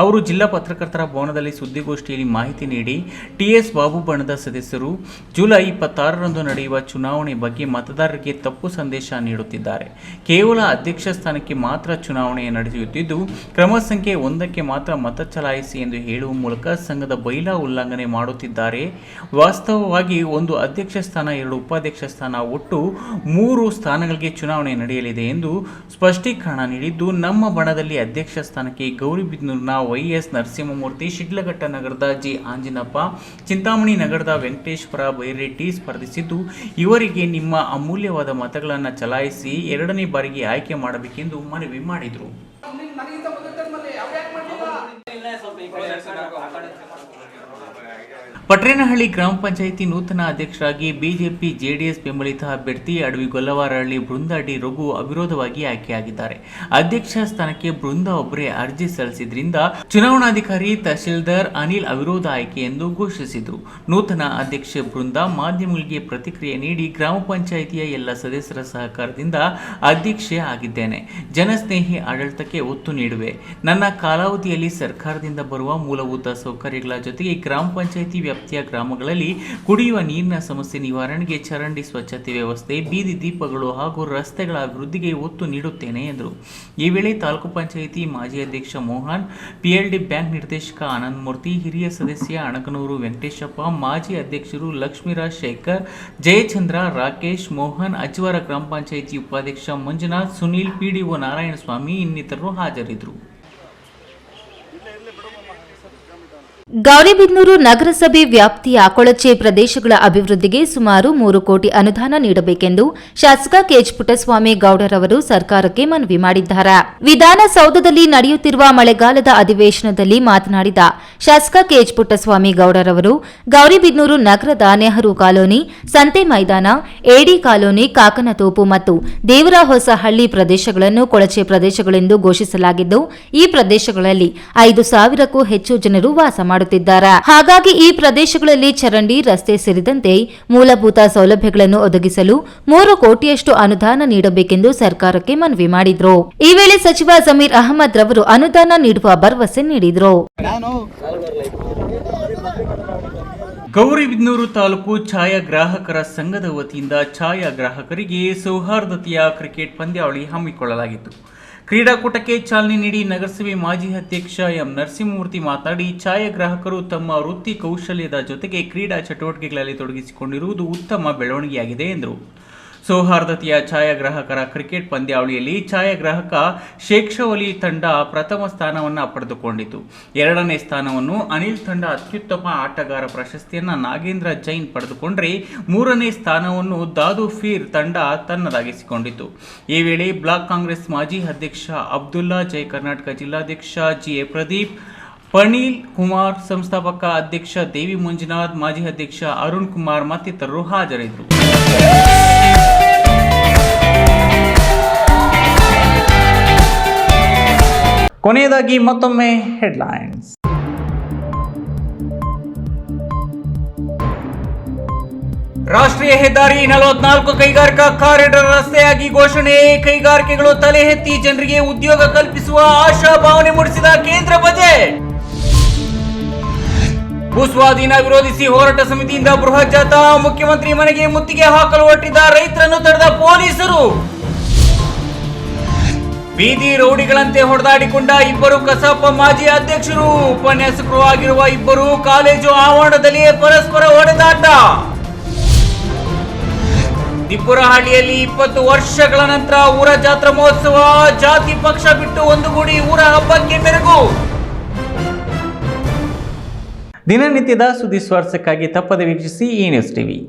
S1: ಅವರು ಜಿಲ್ಲಾ ಪತ್ರಕರ್ತರ ಭವನದಲ್ಲಿ ಸುದ್ದಿಗೋಷ್ಠಿಯಲ್ಲಿ ಮಾಹಿತಿ ನೀಡಿ ಟಿಎಸ್ ಬಾಬು ಬಣದ ಸದಸ್ಯರು ಜುಲೈ 26ರಂದು ನಡೆಯುವ ಚುನಾವಣೆ ಬಗ್ಗೆ ಮತದಾರರಿಗೆ ತಪ್ಪು ಸಂದೇಶ ನೀಡುತ್ತಿದ್ದಾರೆ. ಕೇವಲ ಅಧ್ಯಕ್ಷ ಸ್ಥಾನಕ್ಕೆ ಮಾತ್ರ ಚುನಾವಣೆ ನಡೆಯುತ್ತಿದ್ದು ಕ್ರಮ ಸಂಖ್ಯೆ 1ಕ್ಕೆ ಮಾತ್ರ ಮತ ಚಲಾಯಿಸಿ ಎಂದು ಹೇಳುವ ಮೂಲಕ ಸಂಘದ ಬೈಲಾ ಉಲ್ಲಂಘನೆ ಮಾಡುತ್ತಿದ್ದಾರೆ. ವಾಸ್ತವವಾಗಿ 1 ಅಧ್ಯಕ್ಷ ಸ್ಥಾನ, 2 ಉಪಾಧ್ಯಕ್ಷ ಸ್ಥಾನ, ಒಟ್ಟು 3 ಸ್ಥಾನಗಳಿಗೆ ಚುನಾವಣೆ ನಡೆಯಲಿದೆ ಎಂದು ಸ್ಪಷ್ಟೀಕರಣ ನೀಡಿದ್ದು, ನಮ್ಮ ಬಣದಲ್ಲಿ ಅಧ್ಯಕ್ಷ ಸ್ಥಾನಕ್ಕೆ ಗೌರಿಬಿದನೂರಿನ ವೈಎಸ್ ನರಸಿಂಹಮೂರ್ತಿ, ಶಿಡ್ಲಘಟ್ಟ ನಗರದ ಜಿ ಆಂಜಿನಪ್ಪ, ಚಿಂತಾಮಣಿ ನಗರದ ವೆಂಕಟೇಶ್ವರ ಬೈರೆಡ್ಡಿ ಸ್ಪರ್ಧಿಸಿದ್ದು, ಇವರಿಗೆ ನಿಮ್ಮ ಅಮೂಲ್ಯವಾದ ಮತಗಳನ್ನು ಚಲಾಯಿಸಿ 2ನೇ ಬಾರಿಗೆ ಆಯ್ಕೆ ಮಾಡಬೇಕೆಂದು ಮನವಿ ಮಾಡಿದರು. ಪಟ್ರೇನಹಳ್ಳಿ ಗ್ರಾಮ ಪಂಚಾಯಿತಿ ನೂತನ ಅಧ್ಯಕ್ಷರಾಗಿ ಬಿಜೆಪಿ ಜೆಡಿಎಸ್ ಬೆಂಬಲಿತ ಅಭ್ಯರ್ಥಿ ಅಡವಿ ಗೊಲ್ಲವಾರಹಳ್ಳಿ ಬೃಂದಾ ಡಿ ರಘು ಅವಿರೋಧವಾಗಿ ಆಯ್ಕೆಯಾಗಿದ್ದಾರೆ. ಅಧ್ಯಕ್ಷ ಸ್ಥಾನಕ್ಕೆ ಬೃಂದಾ ಒಬ್ಬರೇ ಅರ್ಜಿ ಸಲ್ಲಿಸಿದ್ರಿಂದ ಚುನಾವಣಾಧಿಕಾರಿ ತಹಶೀಲ್ದಾರ್ ಅನಿಲ್ ಅವಿರೋಧ ಆಯ್ಕೆ ಎಂದು ಘೋಷಿಸಿದರು. ನೂತನ ಅಧ್ಯಕ್ಷೆ ಬೃಂದಾ ಮಾಧ್ಯಮಗಳಿಗೆ ಪ್ರತಿಕ್ರಿಯೆ ನೀಡಿ ಗ್ರಾಮ ಪಂಚಾಯಿತಿಯ ಎಲ್ಲ ಸದಸ್ಯರ ಸಹಕಾರದಿಂದ ಅಧ್ಯಕ್ಷೆ ಆಗಿದ್ದೇನೆ. ಜನಸ್ನೇಹಿ ಆಡಳಿತಕ್ಕೆ ಒತ್ತು ನೀಡುವೆ. ನನ್ನ ಕಾಲಾವಧಿಯಲ್ಲಿ ಸರ್ಕಾರದಿಂದ ಬರುವ ಮೂಲಭೂತ ಸೌಕರ್ಯಗಳ ಜೊತೆಗೆ ಗ್ರಾಮ ಪಂಚಾಯಿತಿ ವ್ಯಾಪ್ತಿಯ ಗ್ರಾಮಗಳಲ್ಲಿ ಕುಡಿಯುವ ನೀರಿನ ಸಮಸ್ಯೆ ನಿವಾರಣೆಗೆ ಚರಂಡಿ ಸ್ವಚ್ಛತೆ ವ್ಯವಸ್ಥೆ, ಬೀದಿ ದೀಪಗಳು ಹಾಗೂ ರಸ್ತೆಗಳ ಅಭಿವೃದ್ಧಿಗೆ ಒತ್ತು ನೀಡುತ್ತೇನೆ ಎಂದರು. ಈ ವೇಳೆ ತಾಲೂಕು ಪಂಚಾಯಿತಿ ಮಾಜಿ ಅಧ್ಯಕ್ಷ ಮೋಹನ್, ಪಿಎಲ್ಡಿ ಬ್ಯಾಂಕ್ ನಿರ್ದೇಶಕ ಆನಂದ್ ಮೂರ್ತಿ, ಹಿರಿಯ ಸದಸ್ಯ ಅಣಕನೂರು ವೆಂಕಟೇಶಪ್ಪ, ಮಾಜಿ ಅಧ್ಯಕ್ಷರು ಲಕ್ಷ್ಮೀರಾಜ್ ಶೇಖರ್, ಜಯಚಂದ್ರ, ರಾಕೇಶ್, ಮೋಹನ್, ಅಜ್ವಾರ ಗ್ರಾಮ ಪಂಚಾಯಿತಿ ಉಪಾಧ್ಯಕ್ಷ ಮಂಜುನಾಥ್, ಸುನೀಲ್, ಪಿಡಿಒ ನಾರಾಯಣಸ್ವಾಮಿ ಇನ್ನಿತರರು ಹಾಜರಿದ್ದರು.
S8: ಗೌರಿಬಿದನೂರು ನಗರಸಭೆ ವ್ಯಾಪ್ತಿಯ ಕೊಳಚೆ ಪ್ರದೇಶಗಳ ಅಭಿವೃದ್ಧಿಗೆ ಸುಮಾರು 3 ಕೋಟಿ ಅನುದಾನ ನೀಡಬೇಕೆಂದು ಶಾಸಕ ಕೆಎಚ್ ಪುಟ್ಟಸ್ವಾಮಿ ಗೌಡರವರು ಸರ್ಕಾರಕ್ಕೆ ಮನವಿ ಮಾಡಿದ್ದಾರೆ. ವಿಧಾನಸೌಧದಲ್ಲಿ ನಡೆಯುತ್ತಿರುವ ಮಳೆಗಾಲದ ಅಧಿವೇಶನದಲ್ಲಿ ಮಾತನಾಡಿದ ಶಾಸಕ ಕೆಎಚ್ ಪುಟ್ಟಸ್ವಾಮಿ ಗೌಡರವರು, ಗೌರಿಬಿದನೂರು ನಗರದ ನೆಹರು ಕಾಲೋನಿ, ಸಂತೆ ಮೈದಾನ, ಎಡಿ ಕಾಲೋನಿ, ಕಾಕನತೋಪು ಮತ್ತು ದೇವರಹೊಸಹಳ್ಳಿ ಪ್ರದೇಶಗಳನ್ನು ಕೊಳಚೆ ಪ್ರದೇಶಗಳೆಂದು ಘೋಷಿಸಲಾಗಿದ್ದು, ಈ ಪ್ರದೇಶಗಳಲ್ಲಿ 5,000ಕ್ಕೂ ಹೆಚ್ಚು ಜನರು ವಾಸ ಮಾಡುತ್ತಿದ್ದಾರೆ. ಹಾಗಾಗಿ ಈ ಪ್ರದೇಶಗಳಲ್ಲಿ ಚರಂಡಿ, ರಸ್ತೆ ಸೇರಿದಂತೆ ಮೂಲಭೂತ ಸೌಲಭ್ಯಗಳನ್ನು ಒದಗಿಸಲು 3 ಕೋಟಿಯಷ್ಟು ಅನುದಾನ ನೀಡಬೇಕೆಂದು ಸರ್ಕಾರಕ್ಕೆ ಮನವಿ ಮಾಡಿದರು. ಈ ವೇಳೆ ಸಚಿವ ಜಮೀರ್ ಅಹಮದ್ ರವರು ಅನುದಾನ ನೀಡುವ ಭರವಸೆ ನೀಡಿದರು.
S1: ಗೌರಿಬಿದನೂರು ತಾಲೂಕು ಛಾಯಾಗ್ರಾಹಕರ ಸಂಘದ ವತಿಯಿಂದ ಛಾಯಾಗ್ರಾಹಕರಿಗೆ ಸೌಹಾರ್ದತೆಯ ಕ್ರಿಕೆಟ್ ಪಂದ್ಯಾವಳಿ ಹಮ್ಮಿಕೊಳ್ಳಲಾಗಿತ್ತು. ಕ್ರೀಡಾಕೂಟಕ್ಕೆ ಚಾಲನೆ ನೀಡಿ ನಗರಸಭೆ ಮಾಜಿ ಅಧ್ಯಕ್ಷ ಎಂ ನರಸಿಂಹಮೂರ್ತಿ ಮಾತನಾಡಿ, ಛಾಯಾಗ್ರಾಹಕರು ತಮ್ಮ ವೃತ್ತಿ ಕೌಶಲ್ಯದ ಜೊತೆಗೆ ಕ್ರೀಡಾ ಚಟುವಟಿಕೆಗಳಲ್ಲಿ ತೊಡಗಿಸಿಕೊಂಡಿರುವುದು ಉತ್ತಮ ಬೆಳವಣಿಗೆಯಾಗಿದೆ ಎಂದರು. ಸೌಹಾರ್ದತೆಯ ಛಾಯಾಗ್ರಾಹಕರ ಕ್ರಿಕೆಟ್ ಪಂದ್ಯಾವಳಿಯಲ್ಲಿ ಛಾಯಾಗ್ರಾಹಕ ಶೇಕ್ಷವಲಿ ತಂಡ ಪ್ರಥಮ ಸ್ಥಾನವನ್ನು ಪಡೆದುಕೊಂಡಿತು. 2ನೇ ಸ್ಥಾನವನ್ನು ಅನಿಲ್ ತಂಡ ಅತ್ಯುತ್ತಮ ಆಟಗಾರ ಪ್ರಶಸ್ತಿಯನ್ನು ನಾಗೇಂದ್ರ ಜೈನ್ ಪಡೆದುಕೊಂಡರೆ 3ನೇ ಸ್ಥಾನವನ್ನು ದಾದು ಫೀರ್ ತಂಡ ತನ್ನದಾಗಿಸಿಕೊಂಡಿತು. ಈ ವೇಳೆ ಬ್ಲಾಕ್ ಕಾಂಗ್ರೆಸ್ ಮಾಜಿ ಅಧ್ಯಕ್ಷ ಅಬ್ದುಲ್ಲಾ, ಜಯ ಕರ್ನಾಟಕ ಜಿಲ್ಲಾಧ್ಯಕ್ಷ ಜಿಎ ಪ್ರದೀಪ್, ಪಣೀಲ್ ಕುಮಾರ್, ಸಂಸ್ಥಾಪಕ ಅಧ್ಯಕ್ಷ ದೇವಿ ಮಂಜುನಾಥ್, ಮಾಜಿ ಅಧ್ಯಕ್ಷ ಅರುಣ್ ಕುಮಾರ್ ಮತ್ತಿತರರು ಹಾಜರಿದ್ದರು. ಕೊನೆಯದಾಗಿ ಮತ್ತೊಮ್ಮೆ ಹೆಡ್ಲೈನ್ಸ್. ರಾಷ್ಟ್ರೀಯ ಹೆದ್ದಾರಿ 44 ಕೈಗಾರಿಕಾ ಕಾರಿಡಾರ್ ರಸ್ತೆಯಾಗಿ ಘೋಷಣೆ. ಕೈಗಾರಿಕೆಗಳು ತಲೆ ಎತ್ತಿ ಜನರಿಗೆ ಉದ್ಯೋಗ ಕಲ್ಪಿಸುವ ಆಶಾ ಭಾವನೆ ಮೂಡಿಸಿದ ಕೇಂದ್ರ ಬಜೆಟ್. ಭೂಸ್ವಾಧೀನ ವಿರೋಧಿಸಿ ಹೋರಾಟ ಸಮಿತಿಯಿಂದ ಬೃಹತ್ ಜಾಥಾ. ಮುಖ್ಯಮಂತ್ರಿ ಮನೆಗೆ ಮುತ್ತಿಗೆ ಹಾಕಲು ಹೊರಟಿದ್ದ ರೈತರನ್ನು ತಡೆದ ಪೊಲೀಸರು. ಬೀದಿ ರೌಡಿಗಳಂತೆ ಹೊಡೆದಾಡಿಕೊಂಡ 2 ಕಸಾಪ ಮಾಜಿ ಅಧ್ಯಕ್ಷರು. ಉಪನ್ಯಾಸಕರು ಆಗಿರುವ 2 ಕಾಲೇಜು ಆವರಣದಲ್ಲಿಯೇ ಪರಸ್ಪರ ಹೊಡೆದಾಟ. ದಿಪ್ಪುರಹಳ್ಳಿಯಲ್ಲಿ 20 ವರ್ಷಗಳ ನಂತರ ಊರ ಜಾತ್ರಾ ಮಹೋತ್ಸವ. ಜಾತಿ ಪಕ್ಷ ಬಿಟ್ಟು ಒಂದುಗೂಡಿ ಊರ ಹಬ್ಬಕ್ಕೆ ಮೆರುಗು. ದಿನನಿತ್ಯದ ಸುದ್ದಿ ಸ್ವಾರಸ್ಯಕ್ಕಾಗಿ ತಪ್ಪದೆ ವೀಕ್ಷಿಸಿ ಈ ನ್ಯೂಸ್ ಟಿವಿ.